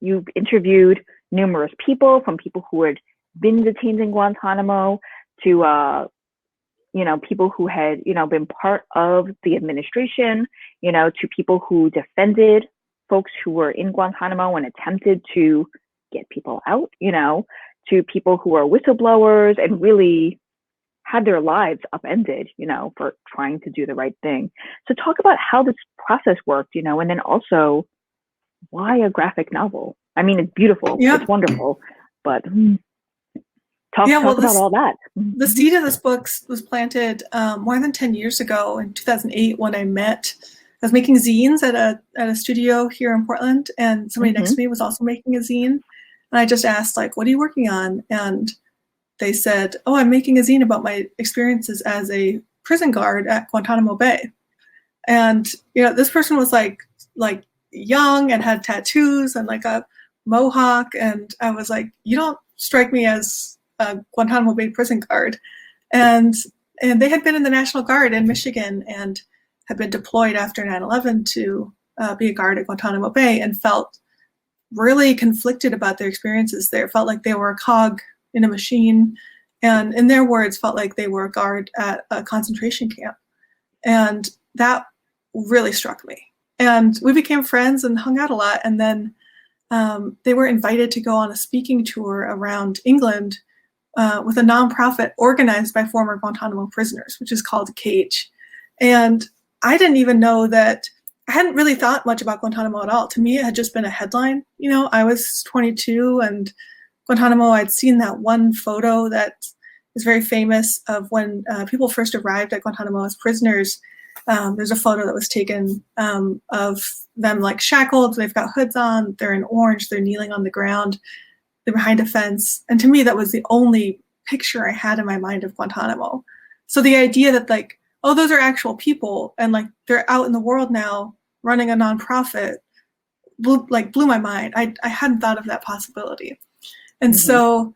you've interviewed numerous people, from people who had been detained in Guantanamo to, you know, people who had, you know, been part of the administration, you know, to people who defended folks who were in Guantanamo and attempted to get people out, you know, to people who are whistleblowers and really had their lives upended, you know, for trying to do the right thing. So talk about how this process worked, you know, and then also why a graphic novel? I mean, it's beautiful, it's wonderful, but talk about all that. The seed of this book was planted more than 10 years ago in 2008 when I was making zines at a studio here in Portland, and somebody next to me was also making a zine. And I just asked, like, what are you working on? And they said, oh, I'm making a zine about my experiences as a prison guard at Guantanamo Bay. And, you know, this person was like young and had tattoos and like a mohawk. And I was like, you don't strike me as a Guantanamo Bay prison guard. And they had been in the National Guard in Michigan and had been deployed after 9/11 to be a guard at Guantanamo Bay, and felt really conflicted about their experiences there. Felt like they were a cog in a machine, and in their words, felt like they were a guard at a concentration camp. And that really struck me. And we became friends and hung out a lot. And then they were invited to go on a speaking tour around England with a nonprofit organized by former Guantanamo prisoners, which is called Cage. And I didn't even know that. I hadn't really thought much about Guantanamo at all. To me, it had just been a headline. You know, I was 22, and Guantanamo, I'd seen that one photo that is very famous of when people first arrived at Guantanamo as prisoners. There's a photo that was taken of them like shackled. They've got hoods on. They're in orange. They're kneeling on the ground. They're behind a fence. And to me, that was the only picture I had in my mind of Guantanamo. So the idea that like, oh, those are actual people, and like they're out in the world now running a nonprofit blew my mind. I hadn't thought of that possibility. And so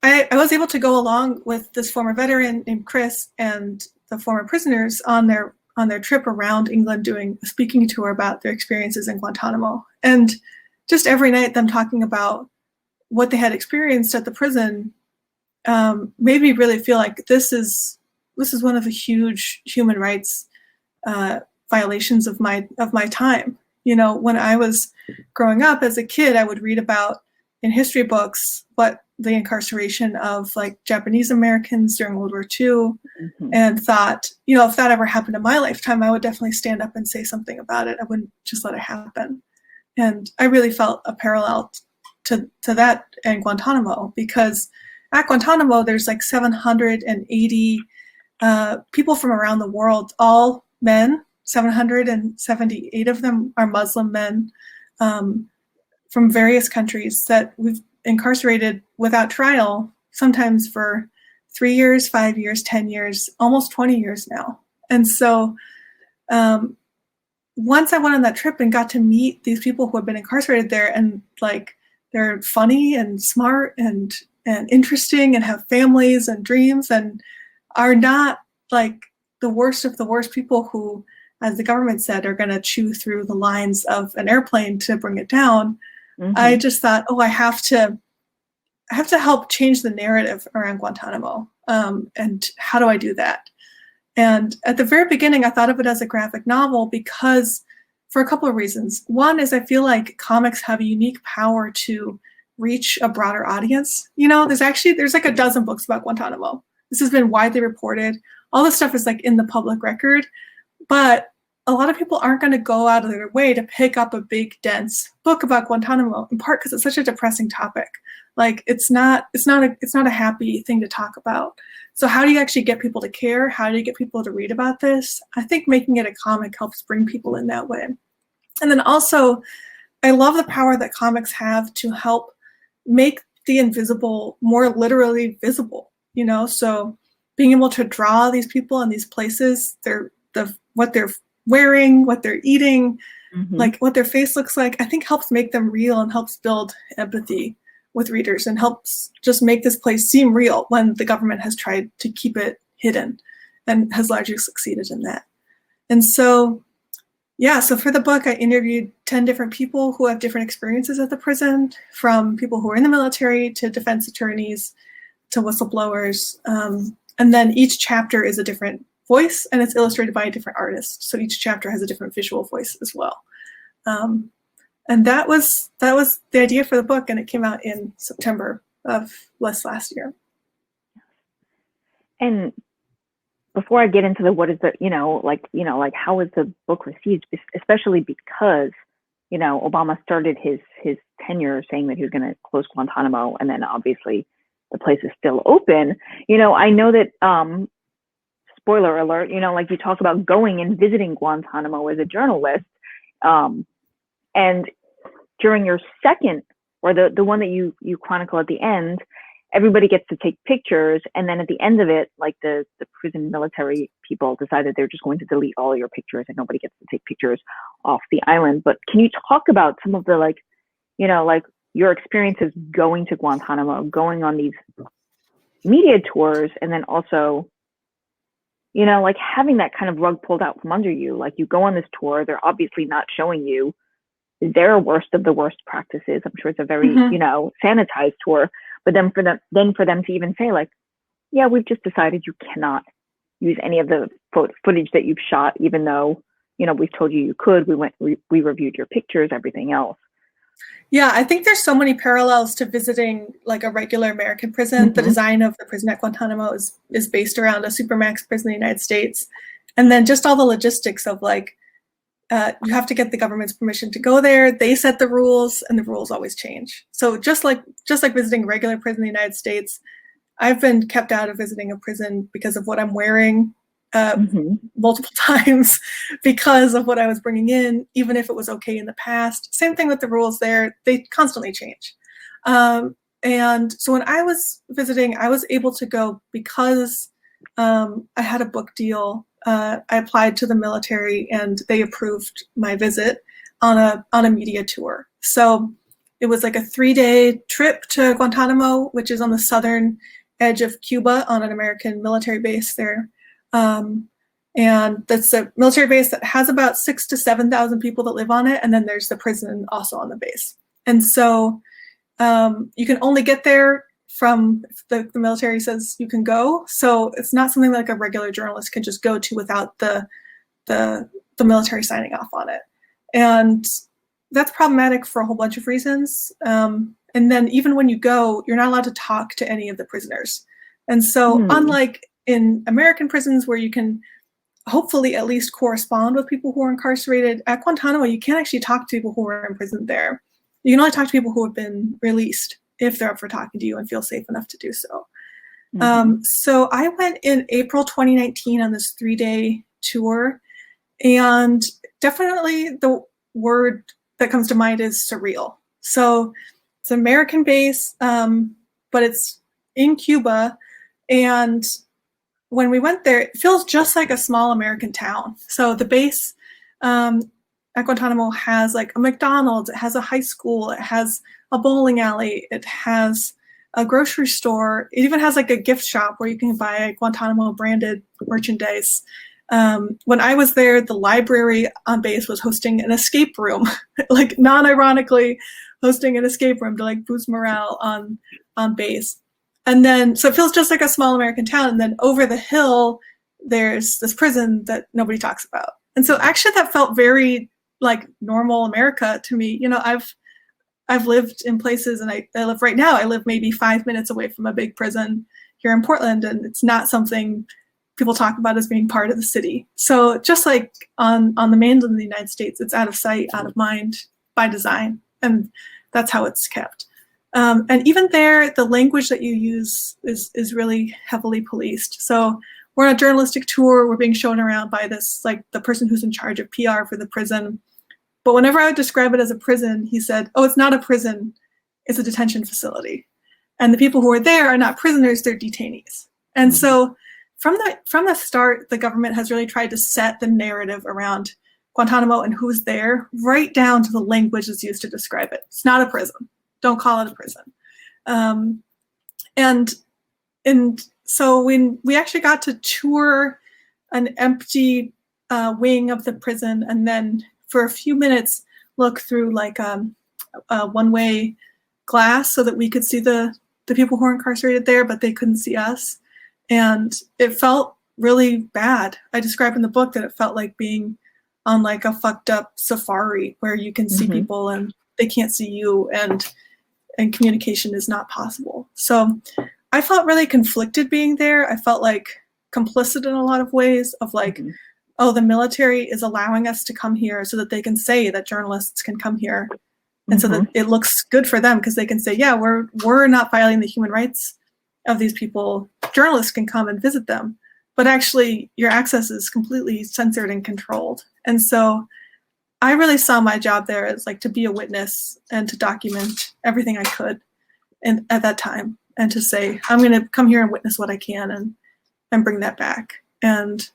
I was able to go along with this former veteran named Chris and the former prisoners on their trip around England, doing a speaking tour about their experiences in Guantanamo. And just every night them talking about what they had experienced at the prison made me really feel like this is one of the huge human rights violations of my time. You know, when I was growing up as a kid, I would read about in history books what the incarceration of like Japanese Americans during World War II, and thought, you know, if that ever happened in my lifetime, I would definitely stand up and say something about it. I wouldn't just let it happen. And I really felt a parallel to that in Guantanamo, because at Guantanamo, there's like 780 people from around the world, all men. 778 of them are Muslim men from various countries that we've incarcerated without trial, sometimes for 3 years, 5 years, 10 years, almost 20 years now. And so once I went on that trip and got to meet these people who have been incarcerated there, and like they're funny and smart and interesting and have families and dreams and are not like the worst of the worst people who, as the government said, are going to chew through the lines of an airplane to bring it down. I just thought, oh, I have to help change the narrative around Guantanamo. And how do I do that? And at the very beginning, I thought of it as a graphic novel because, for a couple of reasons. One is I feel like comics have a unique power to reach a broader audience. There's like a dozen books about Guantanamo. This has been widely reported. All this stuff is like in the public record, but a lot of people aren't going to go out of their way to pick up a big, dense book about Guantanamo, in part because it's such a depressing topic. Like it's not a happy thing to talk about. So how do you actually get people to care? How do you get people to read about this? I think making it a comic helps bring people in that way. And then also, I love the power that comics have to help make the invisible more literally visible, So being able to draw these people in these places, what they're wearing, what they're eating, like what their face looks like, I think helps make them real and helps build empathy with readers and helps just make this place seem real when the government has tried to keep it hidden and has largely succeeded in that. And so, so for the book, I interviewed 10 different people who have different experiences at the prison, from people who are in the military to defense attorneys to whistleblowers. And then each chapter is a different voice, and it's illustrated by a different artist. So each chapter has a different visual voice as well. And that was the idea for the book, and it came out in September of last year. And before I get into the what is the how is the book received, especially because Obama started his tenure saying that he was going to close Guantanamo, and then obviously the place is still open. I know that spoiler alert, you talk about going and visiting Guantanamo as a journalist, and during your second, or the one that you chronicle at the end, everybody gets to take pictures, and then at the end of it, like the prison military people decided they're just going to delete all your pictures and nobody gets to take pictures off the island. But can you talk about some of the your experiences going to Guantanamo, going on these media tours, and then also having that kind of rug pulled out from under you? Like, you go on this tour, they're obviously not showing you their worst of the worst practices. I'm sure it's a very, sanitized tour, but then for them to even say we've just decided you cannot use any of the footage that you've shot, even though, we've told you could, we reviewed your pictures, everything else. Yeah, I think there's so many parallels to visiting like a regular American prison. The design of the prison at Guantanamo is based around a supermax prison in the United States. And then just all the logistics of you have to get the government's permission to go there. They set the rules, and the rules always change. So just like visiting a regular prison in the United States, I've been kept out of visiting a prison because of what I'm wearing multiple times, because of what I was bringing in, even if it was okay in the past. Same thing with the rules there. They constantly change. And so when I was visiting, I was able to go because I had a book deal. I applied to the military and they approved my visit on a media tour. So it was like a 3-day trip to Guantanamo, which is on the southern edge of Cuba on an American military base there. And that's a military base that has about 6,000 to 7,000 people that live on it. And then there's the prison also on the base. And so you can only get there from the military says you can go. So it's not something like a regular journalist can just go to without the military signing off on it. And that's problematic for a whole bunch of reasons. And then even when you go, you're not allowed to talk to any of the prisoners. And so unlike in American prisons where you can hopefully at least correspond with people who are incarcerated, at Guantanamo, you can't actually talk to people who are imprisoned there. You can only talk to people who have been released if they're up for talking to you and feel safe enough to do so. So I went in April 2019 on this 3-day tour, and definitely the word that comes to mind is surreal. So it's an American base, but it's in Cuba, and when we went there, it feels just like a small American town. So the base at Guantanamo has like a McDonald's, it has a high school, it has a bowling alley, it has a grocery store, it even has like a gift shop where you can buy Guantanamo branded merchandise. When I was there, the library on base was hosting an escape room, like non-ironically hosting an escape room to like boost morale on base. And then, so it feels just like a small American town. And then over the hill, there's this prison that nobody talks about. And so actually that felt very like normal America to me. You know, I've lived in places, and I live right now, I live maybe 5 minutes away from a big prison here in Portland, and it's not something people talk about as being part of the city. So just like on the mainland of the United States, it's out of sight, out of mind by design, and that's how it's kept. And even there, the language that you use is really heavily policed. So we're on a journalistic tour, we're being shown around by this, like the person who's in charge of PR for the prison. But whenever I would describe it as a prison, he said, oh, it's not a prison, it's a detention facility. And the people who are there are not prisoners, they're detainees. And so from the start, the government has really tried to set the narrative around Guantanamo and who's there, right down to the language that's used to describe it. It's not a prison. Don't call it a prison. And so when we actually got to tour an empty wing of the prison, and then for a few minutes look through like a one-way glass so that we could see the people who were incarcerated there, but they couldn't see us. And it felt really bad. I describe in the book that it felt like being on like a fucked up safari where you can see people and they can't see you, and communication is not possible. So I felt really conflicted being there. I felt like complicit in a lot of ways of like, oh, the military is allowing us to come here so that they can say that journalists can come here. And so that it looks good for them because they can say, yeah, we're not violating the human rights of these people. Journalists can come and visit them, but actually your access is completely censored and controlled. And so I really saw my job there as like to be a witness and to document everything I could and at that time, and to say, I'm going to come here and witness what I can and bring that back. And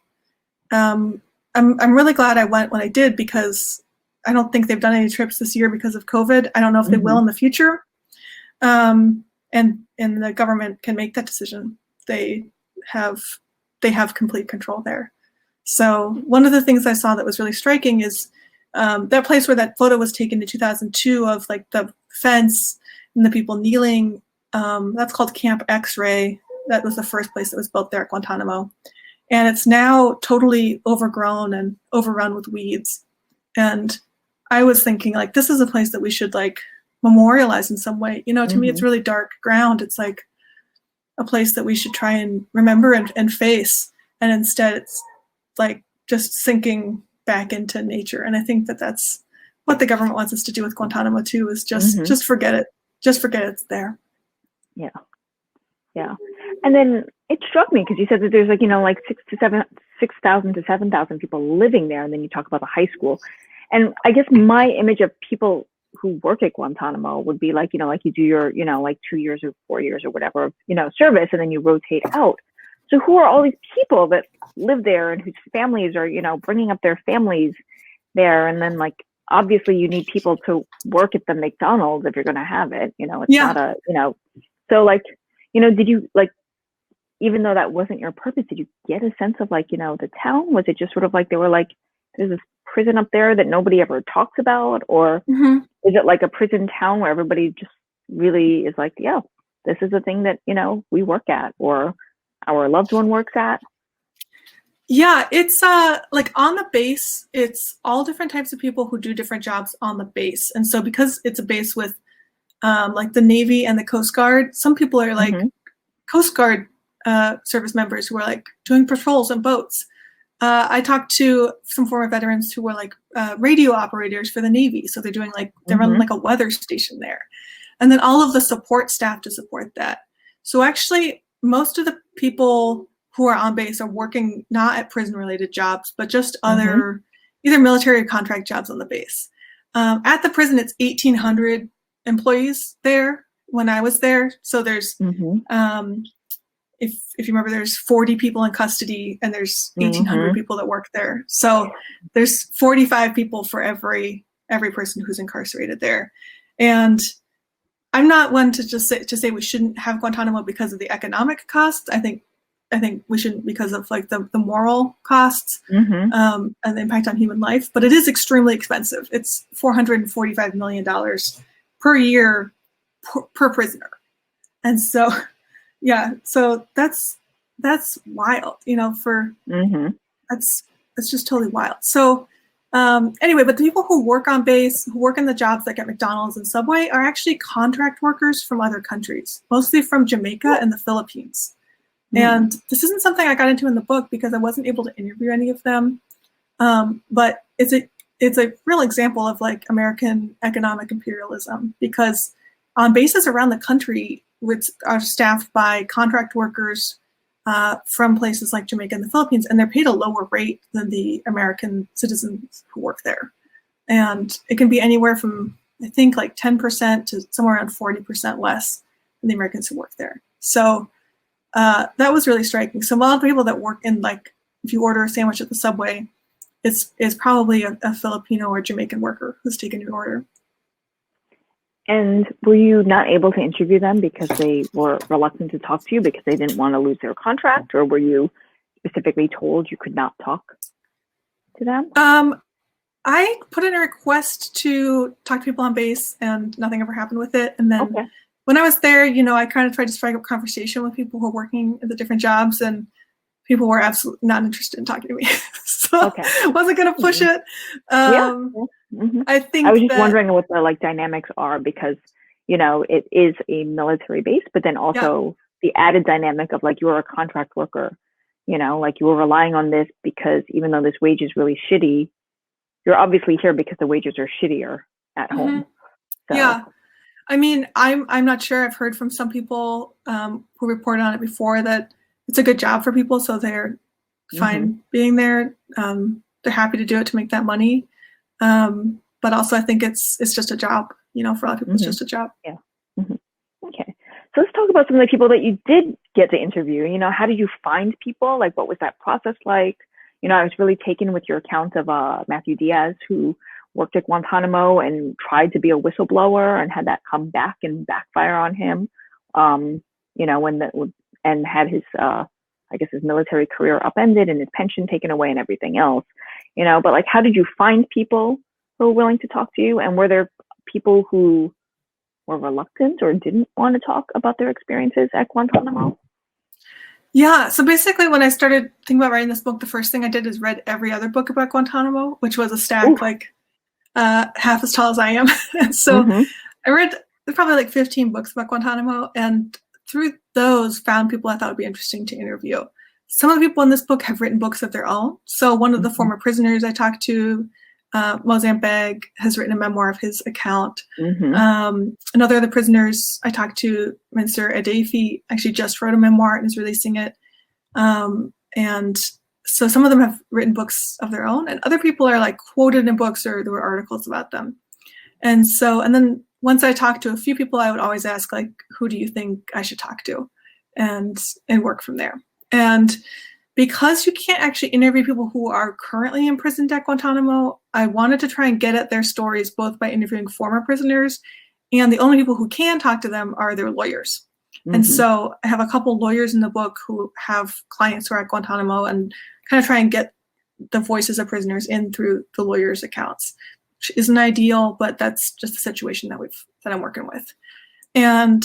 I'm really glad I went when I did, because I don't think they've done any trips this year because of COVID. I don't know if they will in the future. And the government can make that decision. They have complete control there. So one of the things I saw that was really striking is that place where that photo was taken in 2002 of like the fence and the people kneeling. That's called Camp X-Ray. That was the first place that was built there at Guantanamo. And it's now totally overgrown and overrun with weeds. And I was thinking, like, this is a place that we should like memorialize in some way. You know, to me, it's really dark ground. It's like a place that we should try and remember and face. And instead, it's like just sinking back into nature. And I think that that's what the government wants us to do with Guantanamo too, is just forget it. Just forget it's there. Yeah. Yeah. And then it struck me because you said that there's like, you know, like 6,000 to 7,000 people living there. And then you talk about the high school. And I guess my image of people who work at Guantanamo would be like, you know, like you do your, you know, like 2 years or 4 years or whatever, you know, service, and then you rotate out. So who are all these people that live there and whose families are, you know, bringing up their families there? And then like, obviously you need people to work at the McDonald's if you're going to have it, you know, it's not a, you know, so like, you know, did you like, even though that wasn't your purpose, did you get a sense of like, you know, the town? Was it just sort of like, they were like, there's this prison up there that nobody ever talks about? Or is it like a prison town where everybody just really is like, yeah, this is the thing that, you know, we work at, or our loved one works at? Yeah, it's like on the base, it's all different types of people who do different jobs on the base. And so because it's a base with like the Navy and the Coast Guard, some people are like Coast Guard service members who are like doing patrols on boats. I talked to some former veterans who were like radio operators for the Navy. So they're doing like, they're running like a weather station there. And then all of the support staff to support that. So actually most of the people who are on base are working not at prison related jobs, but just other either military or contract jobs on the base. At the prison, it's 1,800 employees there when I was there. So there's, if you remember, there's 40 people in custody and there's 1,800 people that work there. So there's 45 people for every person who's incarcerated there. And I'm not one to just say we shouldn't have Guantanamo because of the economic costs. I think we shouldn't because of like the moral costs and the impact on human life. But it is extremely expensive. It's $445 million per year per prisoner. And so, yeah, so that's wild, you know, that's just totally wild. So Anyway, but the people who work on base, who work in the jobs like at McDonald's and Subway, are actually contract workers from other countries, mostly from Jamaica and the Philippines. And this isn't something I got into in the book because I wasn't able to interview any of them. But it's a real example of like American economic imperialism, because on bases around the country, which are staffed by contract workers from places like Jamaica and the Philippines, and they're paid a lower rate than the American citizens who work there. And it can be anywhere from, I think, like 10% to somewhere around 40% less than the Americans who work there. So that was really striking. So a lot of people that work in, like, if you order a sandwich at the Subway, it's probably a Filipino or Jamaican worker who's taken your order. And were you not able to interview them because they were reluctant to talk to you because they didn't want to lose their contract, or were you specifically told you could not talk to them? I put in a request to talk to people on base, and nothing ever happened with it. And then when I was there, I kind of tried to strike up conversation with people who were working at the different jobs, and people were absolutely not interested in talking to me. So I wasn't going to push it. I think I was just wondering what the dynamics are, because it is a military base, but then also the added dynamic of you're a contract worker, you were relying on this because even though this wage is really shitty, you're obviously here because the wages are shittier at home. So. Yeah. I mean, I'm not sure. I've heard from some people who reported on it before that it's a good job for people, so they're fine being there. They're happy to do it to make that money. But also I think it's just a job, for a lot of people, it's just a job. Yeah. Okay. So let's talk about some of the people that you did get to interview. How did you find people? What was that process like? I was really taken with your account of Matthew Diaz, who worked at Guantanamo and tried to be a whistleblower and had that come back and backfire on him. And had his, his military career upended and his pension taken away and everything else, but how did you find people who were willing to talk to you? And were there people who were reluctant or didn't want to talk about their experiences at Guantanamo? Yeah, so basically when I started thinking about writing this book, the first thing I did is read every other book about Guantanamo, which was a stack half as tall as I am. And so I read probably 15 books about Guantanamo, and through those found people I thought would be interesting to interview. Some of the people in this book have written books of their own. So one of the former prisoners I talked to, Mozambique, has written a memoir of his account. Another of the prisoners I talked to, Mensur Adefi, actually just wrote a memoir and is releasing it. And so some of them have written books of their own, and other people are quoted in books, or there were articles about them. And then once I talked to a few people, I would always ask, who do you think I should talk to? And work from there. And because you can't actually interview people who are currently imprisoned at Guantanamo, I wanted to try and get at their stories both by interviewing former prisoners, and the only people who can talk to them are their lawyers. And so I have a couple lawyers in the book who have clients who are at Guantanamo, and kind of try and get the voices of prisoners in through the lawyers' accounts, which isn't ideal, but that's just the situation that I'm working with. And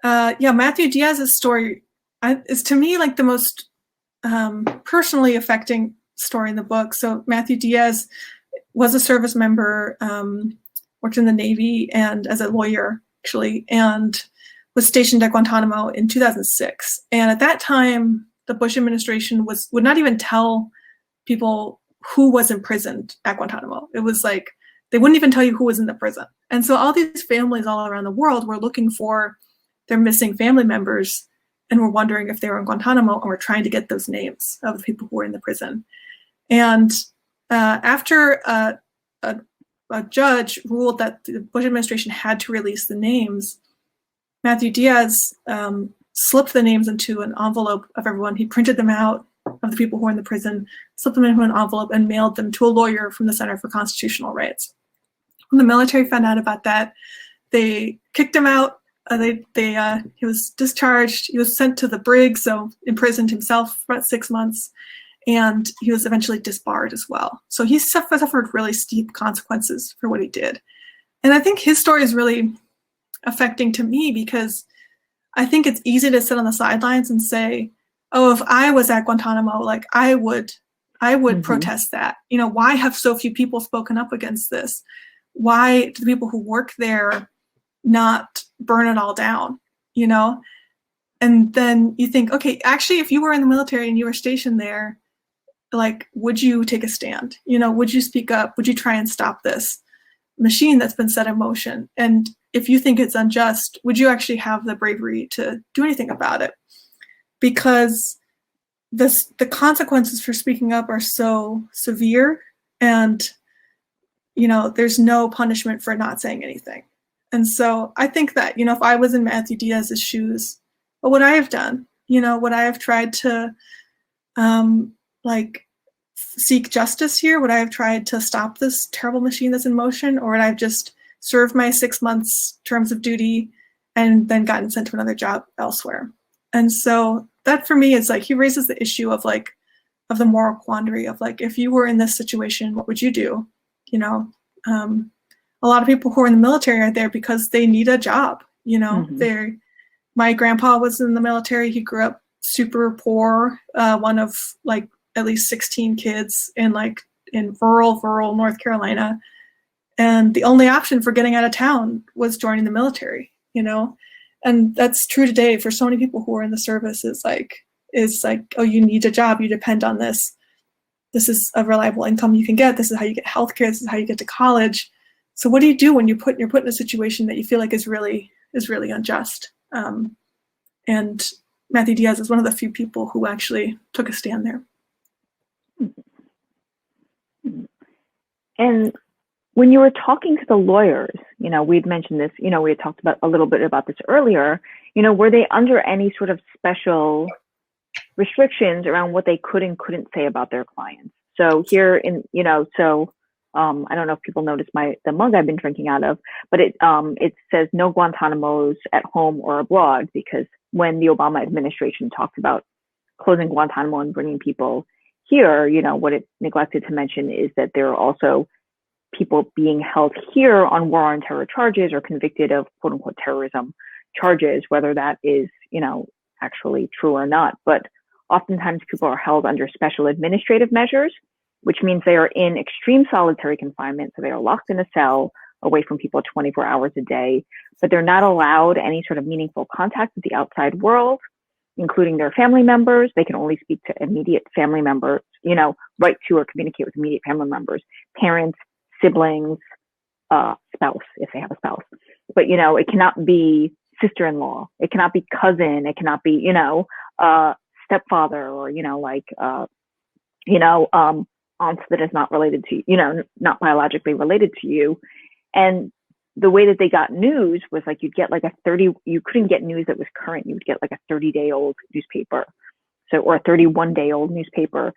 Matthew Diaz's story is to me the most personally affecting story in the book. So Matthew Diaz was a service member, worked in the Navy and as a lawyer actually, and was stationed at Guantanamo in 2006. And at that time, the Bush administration would not even tell people who was imprisoned at Guantanamo. It was they wouldn't even tell you who was in the prison. And so all these families all around the world were looking for their missing family members, and were wondering if they were in Guantanamo, and were trying to get those names of the people who were in the prison. And after a judge ruled that the Bush administration had to release the names, Matthew Diaz slipped the names into an envelope of everyone. He printed them out of the people who were in the prison, slipped them into an envelope, and mailed them to a lawyer from the Center for Constitutional Rights. When the military found out about that, they kicked him out. He was discharged. He was sent to the brig, so imprisoned himself for about 6 months, and he was eventually disbarred as well. So he suffered really steep consequences for what he did. And I think his story is really affecting to me, because I think it's easy to sit on the sidelines and say, oh, if I was at Guantanamo, I would I would protest that. You know, why have so few people spoken up against this? Why do the people who work there not burn it all down, you know? And then you think, okay, actually, if you were in the military and you were stationed there, like, would you take a stand? You know, would you speak up? Would you try and stop this machine that's been set in motion? And if you think it's unjust, would you actually have the bravery to do anything about it? Because the consequences for speaking up are so severe, and, you know, there's no punishment for not saying anything. And so I think that, you know, if I was in Matthew Diaz's shoes, what would I have done? You know, would I have tried to like seek justice here? Would I have tried to stop this terrible machine that's in motion? Or would I have just served my 6 months terms of duty and then gotten sent to another job elsewhere? And so that for me is like, he raises the issue of like, of the moral quandary of like, if you were in this situation, what would you do? You know, a lot of people who are in the military are there because they need a job. You know, my grandpa was in the military. He grew up super poor, one of like at least 16 kids in rural North Carolina. And the only option for getting out of town was joining the military, you know? And that's true today for so many people who are in the service is like, oh, you need a job. You depend on this. This is a reliable income you can get. This is how you get healthcare. This is how you get to college. So what do you do when you're put in a situation that you feel like is really unjust? And Matthew Diaz is one of the few people who actually took a stand there. And when you were talking to the lawyers, you know, we'd mentioned this, you know, we had talked about a little bit about this earlier, you know, were they under any sort of special restrictions around what they could and couldn't say about their clients? So here in, you know, so I don't know if people notice the mug I've been drinking out of, but it says no Guantanamos at home or abroad, because when the Obama administration talked about closing Guantanamo and bringing people here, you know, what it neglected to mention is that there are also people being held here on war on terror charges or convicted of quote unquote terrorism charges, whether that is, you know, actually true or not. But oftentimes people are held under special administrative measures, which means they are in extreme solitary confinement. So they are locked in a cell away from people 24 hours a day, but they're not allowed any sort of meaningful contact with the outside world, including their family members. They can only speak to immediate family members, you know, write to or communicate with immediate family members, parents, siblings, spouse, if they have a spouse. But, you know, it cannot be sister-in-law. It cannot be cousin. It cannot be, you know, stepfather or, you know, like, aunt that is not related to, you know, not biologically related to you. And the way that they got news was like, you'd get like you couldn't get news that was current. You would get like a 30-day-old newspaper. So, or a 31-day-old newspaper.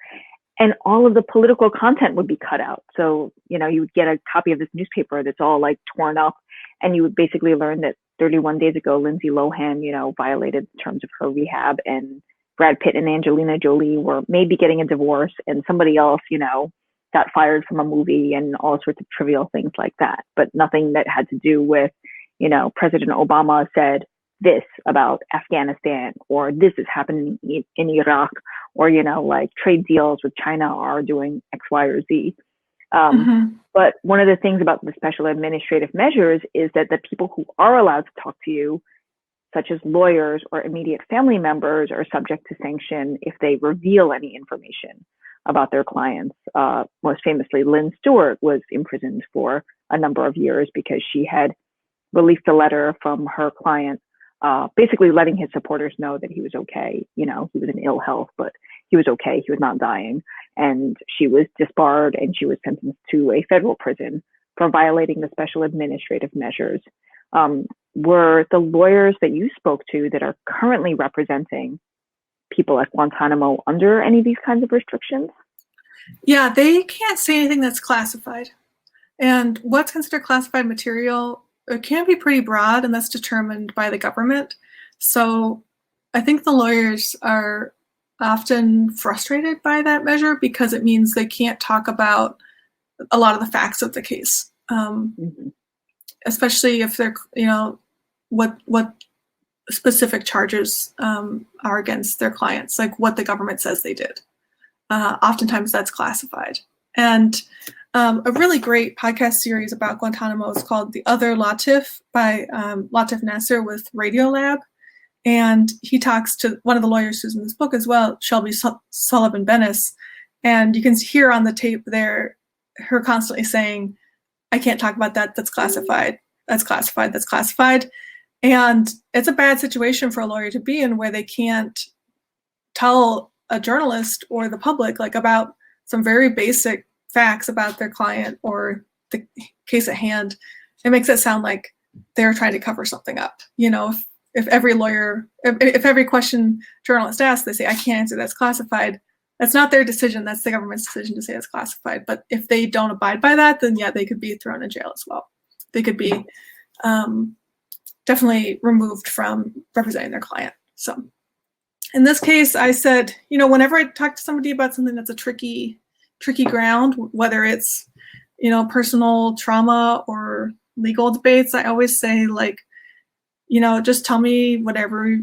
And all of the political content would be cut out. So, you know, you would get a copy of this newspaper that's all like torn up, and you would basically learn that 31 days ago, Lindsay Lohan, you know, violated the terms of her rehab, and Brad Pitt and Angelina Jolie were maybe getting a divorce, and somebody else, you know, got fired from a movie, and all sorts of trivial things like that, but nothing that had to do with, you know, President Obama said this about Afghanistan, or this is happening in Iraq, or, you know, like trade deals with China are doing X, Y, or Z. But one of the things about the special administrative measures is that the people who are allowed to talk to you, such as lawyers or immediate family members, are subject to sanction if they reveal any information about their clients. Most famously, Lynn Stewart was imprisoned for a number of years because she had released a letter from her client, basically letting his supporters know that he was okay. You know, he was in ill health, but he was okay. He was not dying. And she was disbarred, and she was sentenced to a federal prison for violating the special administrative measures. Were the lawyers that you spoke to that are currently representing people at Guantanamo under any of these kinds of restrictions? Yeah, they can't say anything that's classified. And what's considered classified material, it can be pretty broad, and that's determined by the government. So I think the lawyers are often frustrated by that measure because it means they can't talk about a lot of the facts of the case, especially if they're, you know, what specific charges are against their clients, like what the government says they did. oftentimes that's classified. And a really great podcast series about Guantanamo is called The Other Latif by Latif Nasser with Radiolab. And he talks to one of the lawyers who's in this book as well, Shelby Sullivan-Bennis. And you can hear on the tape there her constantly saying, I can't talk about that, that's classified, that's classified, that's classified. And it's a bad situation for a lawyer to be in, where they can't tell a journalist or the public like about some very basic facts about their client or the case at hand. It makes it sound like they're trying to cover something up. You know, if every lawyer, if every question journalist asks, they say, I can't answer, that's classified. That's not their decision. That's the government's decision to say it's classified. But if they don't abide by that, then yeah, they could be thrown in jail as well. They could be definitely removed from representing their client. So in this case, I said, you know, whenever I talk to somebody about something that's a tricky ground, whether it's, you know, personal trauma or legal debates, I always say, like, you know, just tell me whatever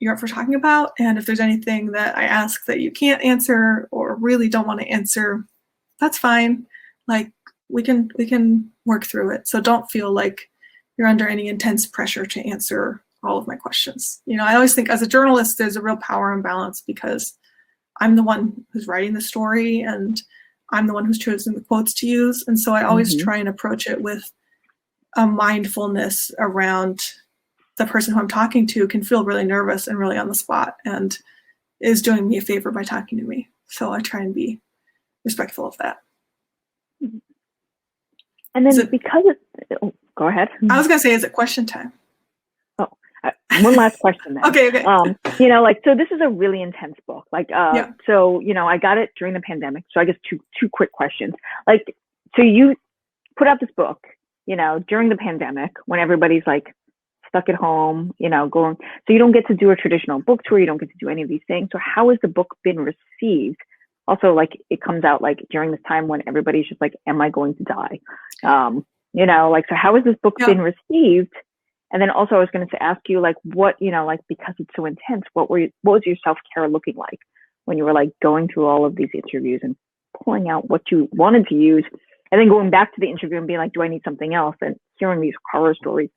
you're up for talking about. And if there's anything that I ask that you can't answer or really don't want to answer, that's fine. Like, we can work through it. So don't feel like you're under any intense pressure to answer all of my questions. You know, I always think as a journalist, there's a real power imbalance, because I'm the one who's writing the story and I'm the one who's choosing the quotes to use. And so I always try and approach it with a mindfulness around the person who I'm talking to can feel really nervous and really on the spot and is doing me a favor by talking to me. So I try and be respectful of that. And then go ahead. I was going to say, is it question time? Oh, one last question then. Okay. You know, like, so this is a really intense book. Like, so, you know, I got it during the pandemic. So I guess two quick questions. Like, so you put out this book, you know, during the pandemic when everybody's like stuck at home, you know, so you don't get to do a traditional book tour. You don't get to do any of these things. So how has the book been received? Also, like, it comes out like during this time when everybody's just like, am I going to die? You know, like, so how has this book been received? And then also I was going to ask you, like, what, you know, like, because it's so intense, what was your self-care looking like when you were like going through all of these interviews and pulling out what you wanted to use, and then going back to the interview and being like, do I need something else? And hearing these horror stories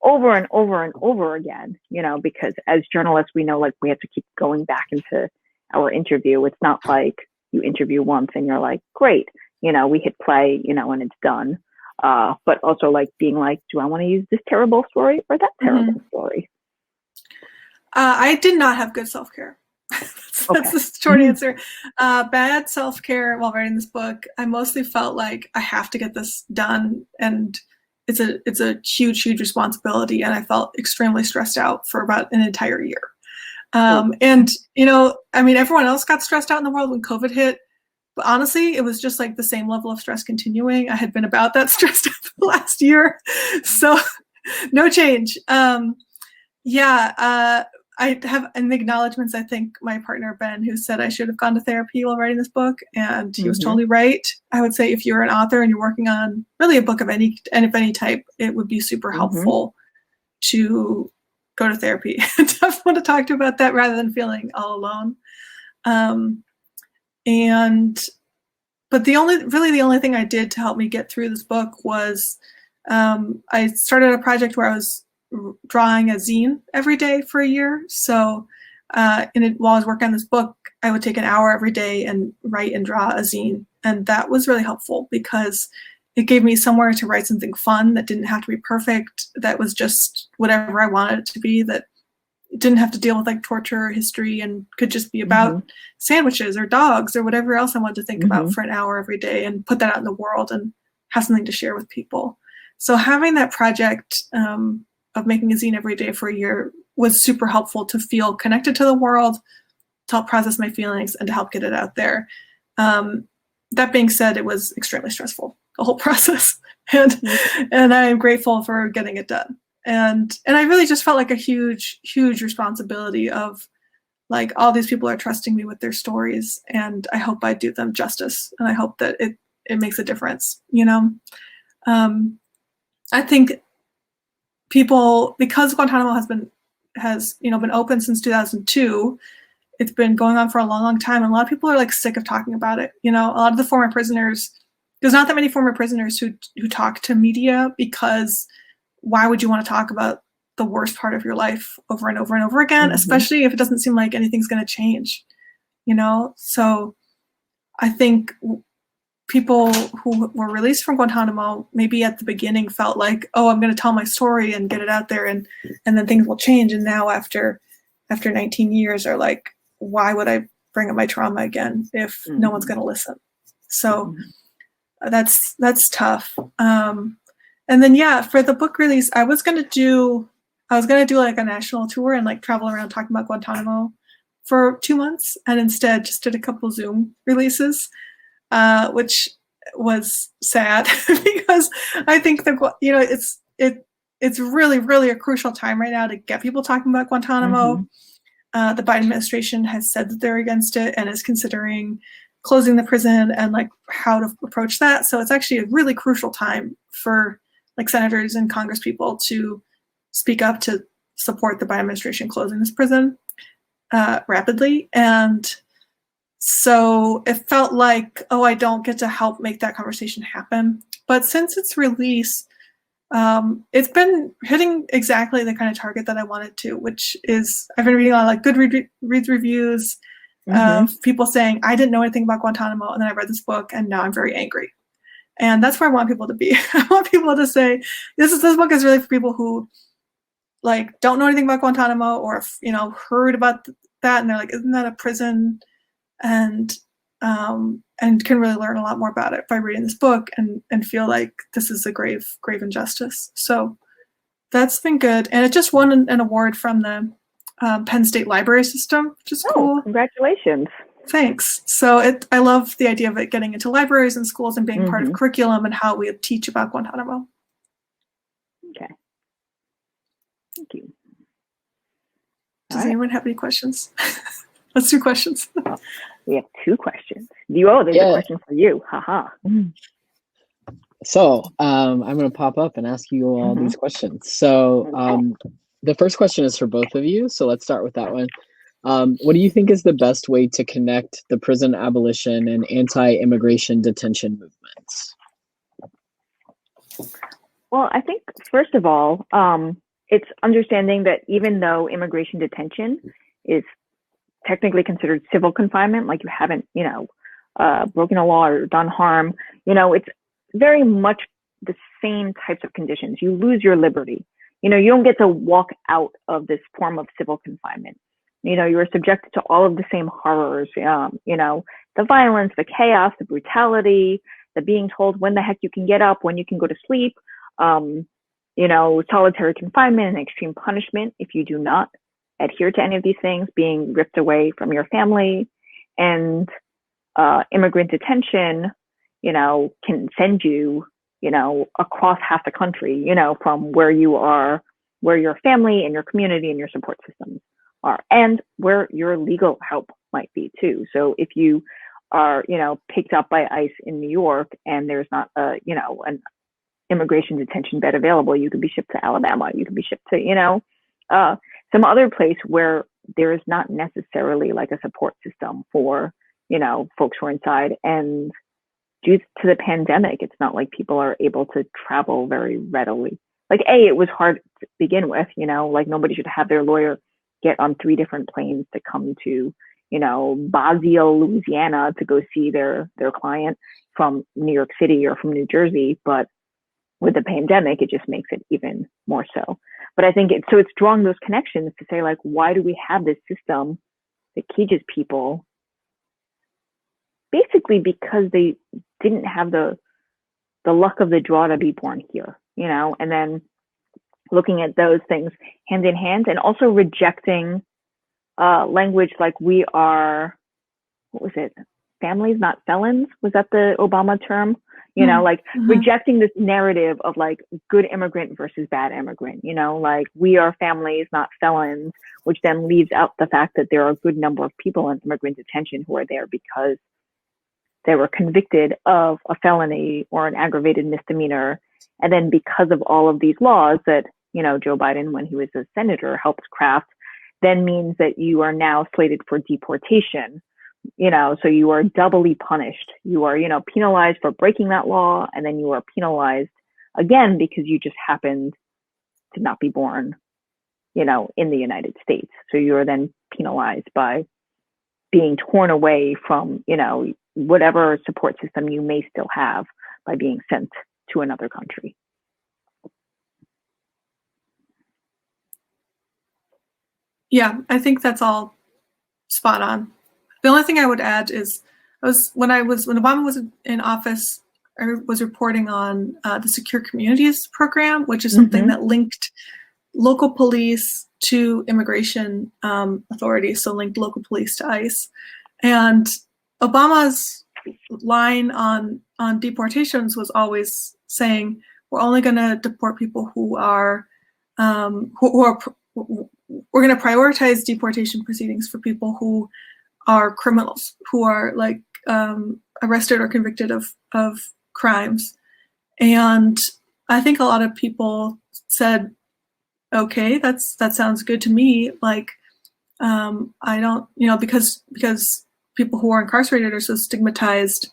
over and over and over again, you know, because as journalists, we know, like, we have to keep going back into our interview. It's not like you interview once and you're like, great, you know, we hit play, you know, and it's done. But also, like, being like, do I want to use this terrible story or that terrible story? I did not have good self-care. That's the short answer. Bad self-care while writing this book. I mostly felt like I have to get this done, and it's a huge responsibility, and I felt extremely stressed out for about an entire year. And, you know, I mean, everyone else got stressed out in the world when COVID hit. But honestly, it was just like the same level of stress continuing. I had been about that stressed out for the last year. So no change. I have in the acknowledgements, I think my partner, Ben, who said I should have gone to therapy while writing this book. And he was totally right. I would say if you're an author and you're working on really a book of any type, it would be super helpful to go to therapy and have someone to talk to about that rather than feeling all alone. But the only thing I did to help me get through this book was I started a project where I was drawing a zine every day for a year. So while I was working on this book, I would take an hour every day and write and draw a zine. And that was really helpful because it gave me somewhere to write something fun that didn't have to be perfect, that was just whatever I wanted it to be, that didn't have to deal with like torture or history, and could just be about sandwiches or dogs or whatever else I wanted to think about for an hour every day, and put that out in the world and have something to share with people. So having that project of making a zine every day for a year was super helpful to feel connected to the world, to help process my feelings, and to help get it out there. That being said, it was extremely stressful, the whole process, and I am grateful for getting it done. And I really just felt like a huge responsibility of, like, all these people are trusting me with their stories, and I hope I do them justice, and I hope that it makes a difference, you know? I think people, because Guantanamo has been open since 2002, it's been going on for a long, long time. And a lot of people are like sick of talking about it. You know, a lot of the former prisoners, there's not that many former prisoners who talk to media, because why would you want to talk about the worst part of your life over and over and over again, especially if it doesn't seem like anything's going to change, you know? So I think people who were released from Guantanamo maybe at the beginning felt like, oh, I'm going to tell my story and get it out there, and then things will change. And now after 19 years are like, why would I bring up my trauma again if no one's going to listen? So that's tough. And then, yeah, for the book release, I was going to do like a national tour and like travel around talking about Guantanamo for 2 months, and instead just did a couple Zoom releases, which was sad because I think that, you know, it's really, really a crucial time right now to get people talking about Guantanamo. The Biden administration has said that they're against it and is considering closing the prison and like how to approach that. So it's actually a really crucial time for like senators and Congress people to speak up to support the Biden administration closing this prison rapidly. And so it felt like, oh, I don't get to help make that conversation happen. But since its release, it's been hitting exactly the kind of target that I wanted to, which is I've been reading a lot of like good read reviews of people saying, I didn't know anything about Guantanamo, and then I read this book and now I'm very angry. And that's where I want people to be. I want people to say, this book is really for people who like don't know anything about Guantanamo, or, you know, heard about that and they're like, isn't that a prison? And can really learn a lot more about it by reading this book and feel like this is a grave injustice. So that's been good. And it just won an award from the Penn State Library System, which is cool. Congratulations. Thanks. So I love the idea of it getting into libraries and schools and being part of curriculum and how we teach about Guantanamo. Okay. Thank you. Does anyone have any questions? Let's do questions. We have 2 questions. There's a question for you. Haha. So I'm going to pop up and ask you all these questions. So the first question is for both of you. So let's start with that one. What do you think is the best way to connect the prison abolition and anti-immigration detention movements? Well, I think, first of all, it's understanding that even though immigration detention is technically considered civil confinement, like you haven't, you know, broken a law or done harm, you know, it's very much the same types of conditions. You lose your liberty. You know, you don't get to walk out of this form of civil confinement. You know, you're subjected to all of the same horrors, you know, the violence, the chaos, the brutality, the being told when the heck you can get up, when you can go to sleep, you know, solitary confinement and extreme punishment if you do not adhere to any of these things, being ripped away from your family, and immigrant detention, you know, can send you, you know, across half the country, you know, from where you are, where your family and your community and your support systems are, and where your legal help might be too. So if you are, you know, picked up by ICE in New York and there's not a, you know, an immigration detention bed available, you could be shipped to Alabama, you could be shipped to, you know, some other place where there is not necessarily like a support system for, you know, folks who are inside. And due to the pandemic, it's not like people are able to travel very readily. Like, it was hard to begin with, you know, like nobody should have their lawyer get on 3 different planes to come to, you know, Basile, Louisiana to go see their client from New York City or from New Jersey. But with the pandemic, it just makes it even more so. But I think it's drawing those connections to say, like, why do we have this system that cages people? Basically because they didn't have the luck of the draw to be born here, you know, and then looking at those things hand in hand, and also rejecting language like we are, what was it? Families, not felons. Was that the Obama term? You know, like rejecting this narrative of like good immigrant versus bad immigrant, you know, like we are families, not felons, which then leaves out the fact that there are a good number of people in immigrant detention who are there because they were convicted of a felony or an aggravated misdemeanor. And then because of all of these laws that, you know, Joe Biden, when he was a senator, helped craft, then means that you are now slated for deportation. So you are doubly punished. You are, penalized for breaking that law, and then you are penalized again because you just happened to not be born, in the United States. So you are then penalized by being torn away from, whatever support system you may still have by being sent to another country. Yeah, I think that's all spot on. The only thing I would add is, when Obama was in office, I was reporting on the Secure Communities program, which is something that linked local police to immigration authorities, so linked local police to ICE. And Obama's line on deportations was always saying, we're only going to deport people we're going to prioritize deportation proceedings for people who are criminals, who are arrested or convicted of crimes. And I think a lot of people said, okay, that sounds good to me. I don't, because people who are incarcerated are so stigmatized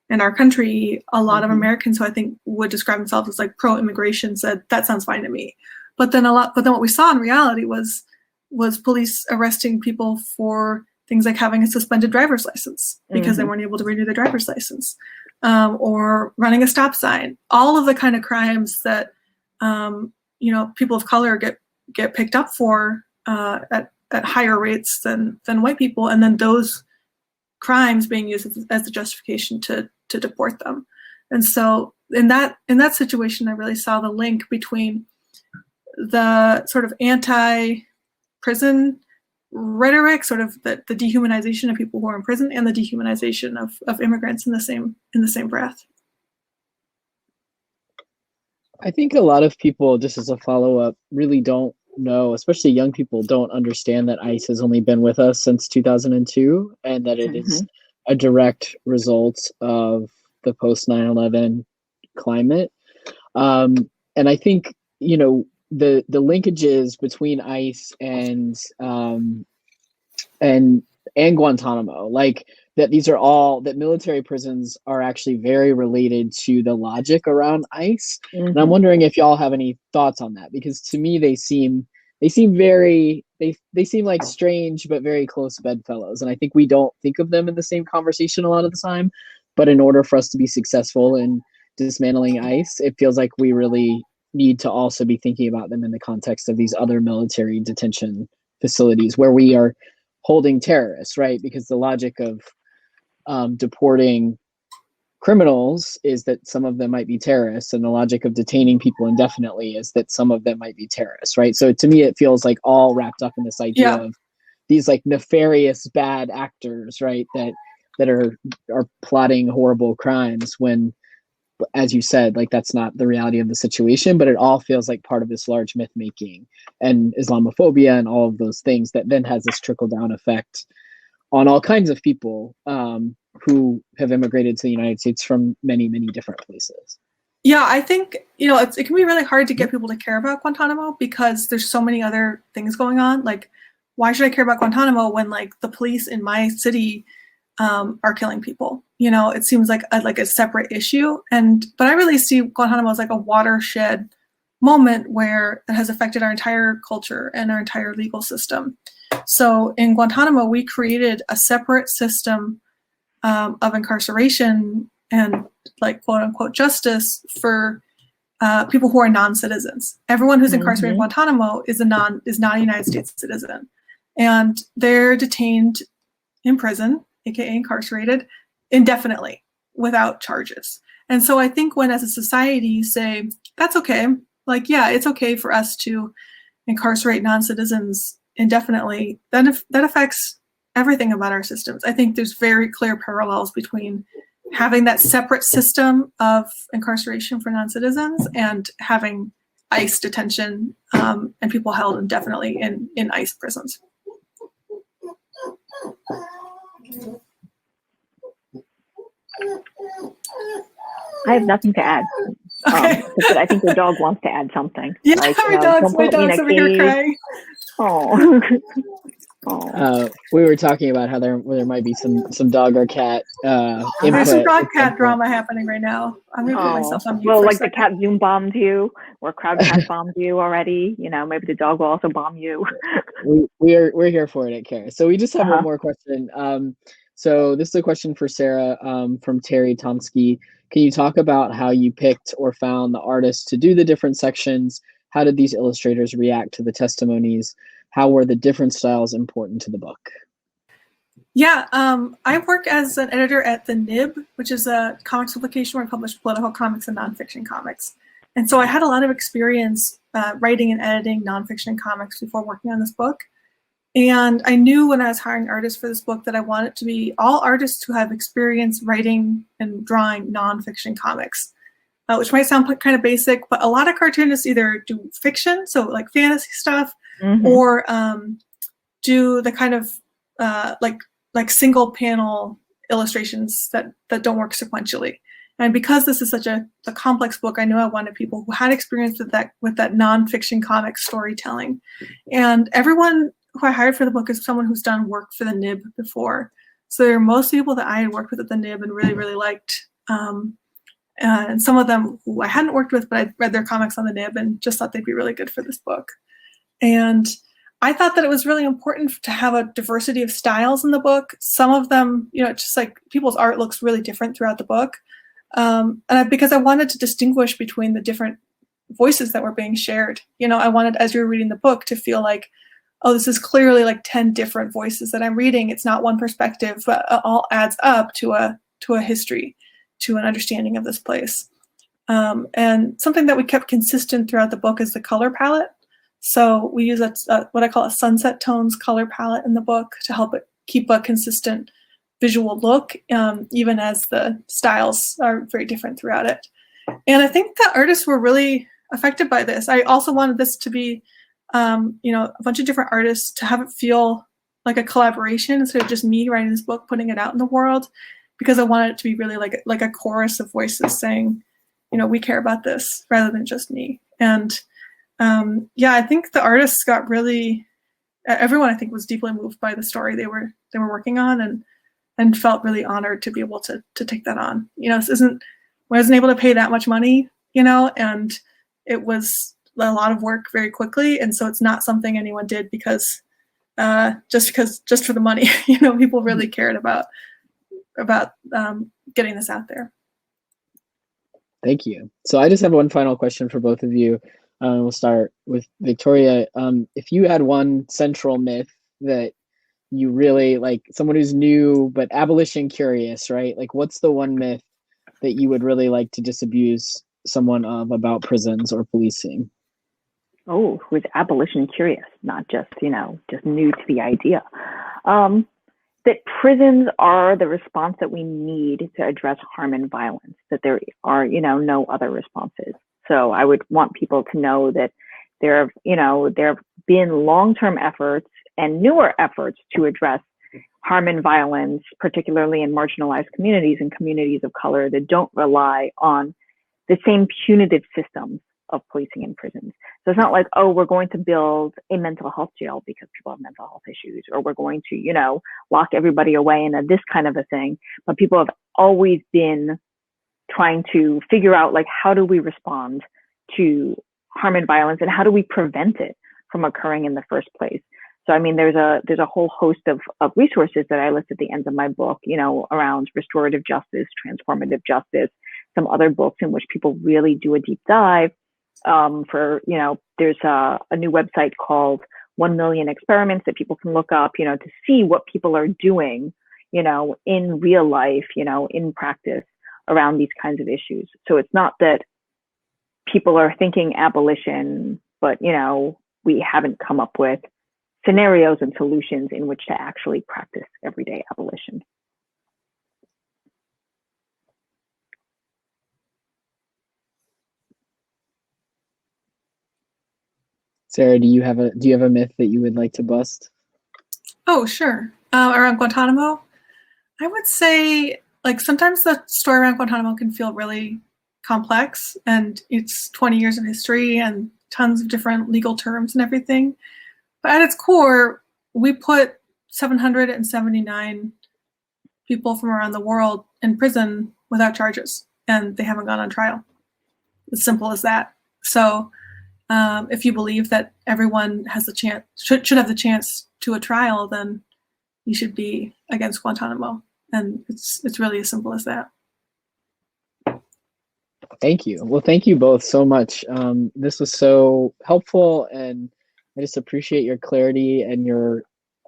in our country, a lot of Americans who I think would describe themselves as pro-immigration said, that sounds fine to me. But then what we saw in reality was police arresting people for things like having a suspended driver's license because they weren't able to renew their driver's license, or running a stop sign. All of the kind of crimes that people of color get picked up for at higher rates than white people, and then those crimes being used as the justification to deport them. And so in that situation, I really saw the link between the sort of anti-prison rhetoric, sort of the dehumanization of people who are in prison, and the dehumanization of immigrants in the same breath. I think a lot of people, just as a follow-up, really don't know, especially young people, don't understand that ICE has only been with us since 2002, and that it is a direct result of the post 9/11 climate. And I think, the linkages between ICE and Guantanamo, that these are all, that military prisons are actually very related to the logic around ICE. And I'm wondering if y'all have any thoughts on that, because to me they seem like strange but very close bedfellows. And I think we don't think of them in the same conversation a lot of the time. But in order for us to be successful in dismantling ICE, it feels like we really need to also be thinking about them in the context of these other military detention facilities where we are holding terrorists, right? Because the logic of deporting criminals is that some of them might be terrorists, and the logic of detaining people indefinitely is that some of them might be terrorists, right? So to me, it feels like all wrapped up in this idea of these nefarious bad actors, right? That are plotting horrible crimes when, as you said, that's not the reality of the situation, but it all feels like part of this large myth making and Islamophobia and all of those things that then has this trickle down effect on all kinds of people who have immigrated to the United States from many, many different places. Yeah, I think, it can be really hard to get people to care about Guantanamo because there's so many other things going on. Why should I care about Guantanamo when the police in my city are killing people? It seems like a separate issue. But I really see Guantanamo as a watershed moment where it has affected our entire culture and our entire legal system. So in Guantanamo, we created a separate system of incarceration and quote unquote justice for people who are non-citizens. Everyone who's incarcerated in Guantanamo is not a United States citizen, and they're detained in prison, aka incarcerated, indefinitely without charges. And so I think when as a society you say, that's okay, it's okay for us to incarcerate non-citizens indefinitely, then that affects everything about our systems. I think there's very clear parallels between having that separate system of incarceration for non-citizens and having ICE detention and people held indefinitely in ICE prisons. I have nothing to add. Okay. But I think the dog wants to add something. Yeah, my dog's over here crying. Oh. Oh. We were talking about how there might be some dog or cat There's input. some dog cat drama happening right now. I'm gonna put myself on mute. Well, for like a the second. cat Zoom bombed you, or crowdcast bombed you already. You know, maybe the dog will also bomb you. We're here for it at Charis. So we just have one Uh-huh. more question. So this is a question for Sarah from Terry Tomsky. Can you talk about how you picked or found the artists to do the different sections? How did these illustrators react to the testimonies? How were the different styles important to the book? Yeah, I work as an editor at the Nib, which is a comics publication where I publish political comics and nonfiction comics. And so I had a lot of experience writing and editing nonfiction comics before working on this book. And I knew when I was hiring artists for this book that I wanted to be all artists who have experience writing and drawing nonfiction comics, which might sound kind of basic, but a lot of cartoonists either do fiction, so like fantasy stuff, or do the kind of like single panel illustrations that don't work sequentially. And because this is such a complex book, I knew I wanted people who had experience with that nonfiction comic storytelling. And everyone who I hired for the book is someone who's done work for the Nib before. So they're most people that I had worked with at the Nib and really, really liked. And some of them who I hadn't worked with, but I'd read their comics on the Nib and just thought they'd be really good for this book. And I thought that it was really important to have a diversity of styles in the book. Some of them, just like people's art looks really different throughout the book. Because I wanted to distinguish between the different voices that were being shared. I wanted, as you're reading the book, to feel like, oh, this is clearly like 10 different voices that I'm reading. It's not one perspective, but it all adds up to a history, to an understanding of this place. And something that we kept consistent throughout the book is the color palette. So we use what I call a sunset tones color palette in the book to help it keep a consistent visual look, even as the styles are very different throughout it. And I think the artists were really affected by this. I also wanted this to be, a bunch of different artists, to have it feel like a collaboration instead of just me writing this book, putting it out in the world, because I wanted it to be really like a chorus of voices saying, we care about this, rather than just me. And I think the artists got everyone I think was deeply moved by the story they were working on, and felt really honored to be able to take that on. Wasn't able to pay that much money, and it was a lot of work very quickly. And so it's not something anyone did just for the money. People really cared about getting this out there. Thank you. So I just have one final question for both of you. We'll start with Victoria. If you had one central myth that you really like, someone who's new but abolition curious, right? Like, what's the one myth that you would really like to disabuse someone of about prisons or policing? Oh, who's abolition curious, not just, just new to the idea. That prisons are the response that we need to address harm and violence, that there are, no other responses. So I would want people to know that there have been long-term efforts and newer efforts to address harm and violence, particularly in marginalized communities and communities of color that don't rely on the same punitive systems of policing in prisons. So it's not like, oh, we're going to build a mental health jail because people have mental health issues, or we're going to, lock everybody away in this kind of a thing. But people have always been trying to figure out, like, how do we respond to harm and violence, and how do we prevent it from occurring in the first place? So, I mean, there's a whole host of resources that I list at the end of my book, around restorative justice, transformative justice, some other books in which people really do a deep dive. There's a new website called 1 Million Experiments that people can look up, to see what people are doing, in real life, in practice around these kinds of issues. So it's not that people are thinking abolition, but, we haven't come up with scenarios and solutions in which to actually practice everyday abolition. Sarah, do you have a myth that you would like to bust? Oh, sure. Around Guantanamo, I would say, like, sometimes the story around Guantanamo can feel really complex, and it's 20 years of history and tons of different legal terms and everything. But at its core, we put 779 people from around the world in prison without charges, and they haven't gone on trial. As simple as that. So if you believe that everyone has the chance, should have the chance to a trial, then you should be against Guantanamo. And it's really as simple as that. Thank you. Well, thank you both so much. This was so helpful, and I just appreciate your clarity and your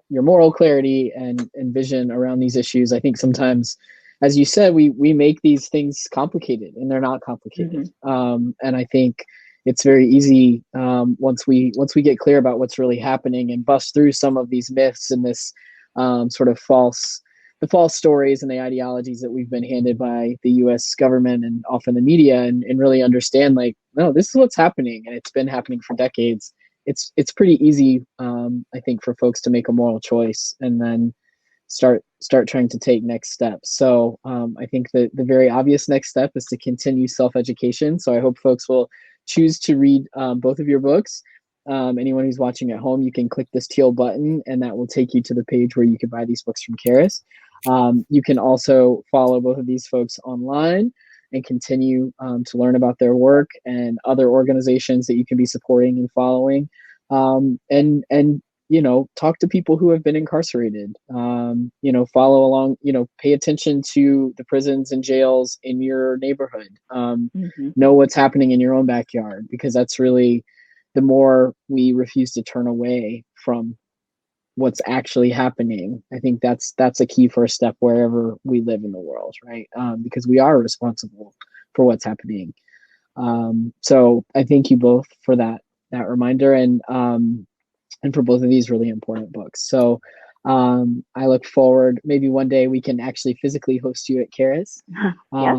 moral clarity and vision around these issues. I think sometimes, as you said, we make these things complicated, and they're not complicated. And I think it's very easy once we get clear about what's really happening and bust through some of these myths and this sort of false stories and the ideologies that we've been handed by the U.S. government and often the media, and really understand, like, no, this is what's happening, and it's been happening for decades. It's pretty easy, I think, for folks to make a moral choice and then start trying to take next steps. So I think that the very obvious next step is to continue self-education. So I hope folks will choose to read both of your books. Anyone who's watching at home, you can click this teal button, and that will take you to the page where you can buy these books from Charis. You can also follow both of these folks online and continue to learn about their work and other organizations that you can be supporting and following. And talk to people who have been incarcerated. Follow along. Pay attention to the prisons and jails in your neighborhood. Know what's happening in your own backyard, because that's really, the more we refuse to turn away from what's actually happening, I think that's a key first step wherever we live in the world, right? Because we are responsible for what's happening. So I thank you both for that reminder, and for both of these really important books. So I look forward, maybe one day we can actually physically host you at Charis. Yes.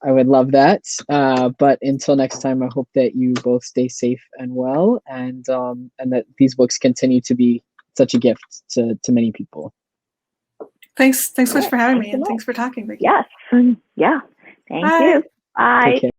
I would love that. But until next time, I hope that you both stay safe and well, and that these books continue to be such a gift to many people. Thanks so much for having me, and thanks for talking, Vicki. Yes. Yeah. Thank you. Bye. Take care.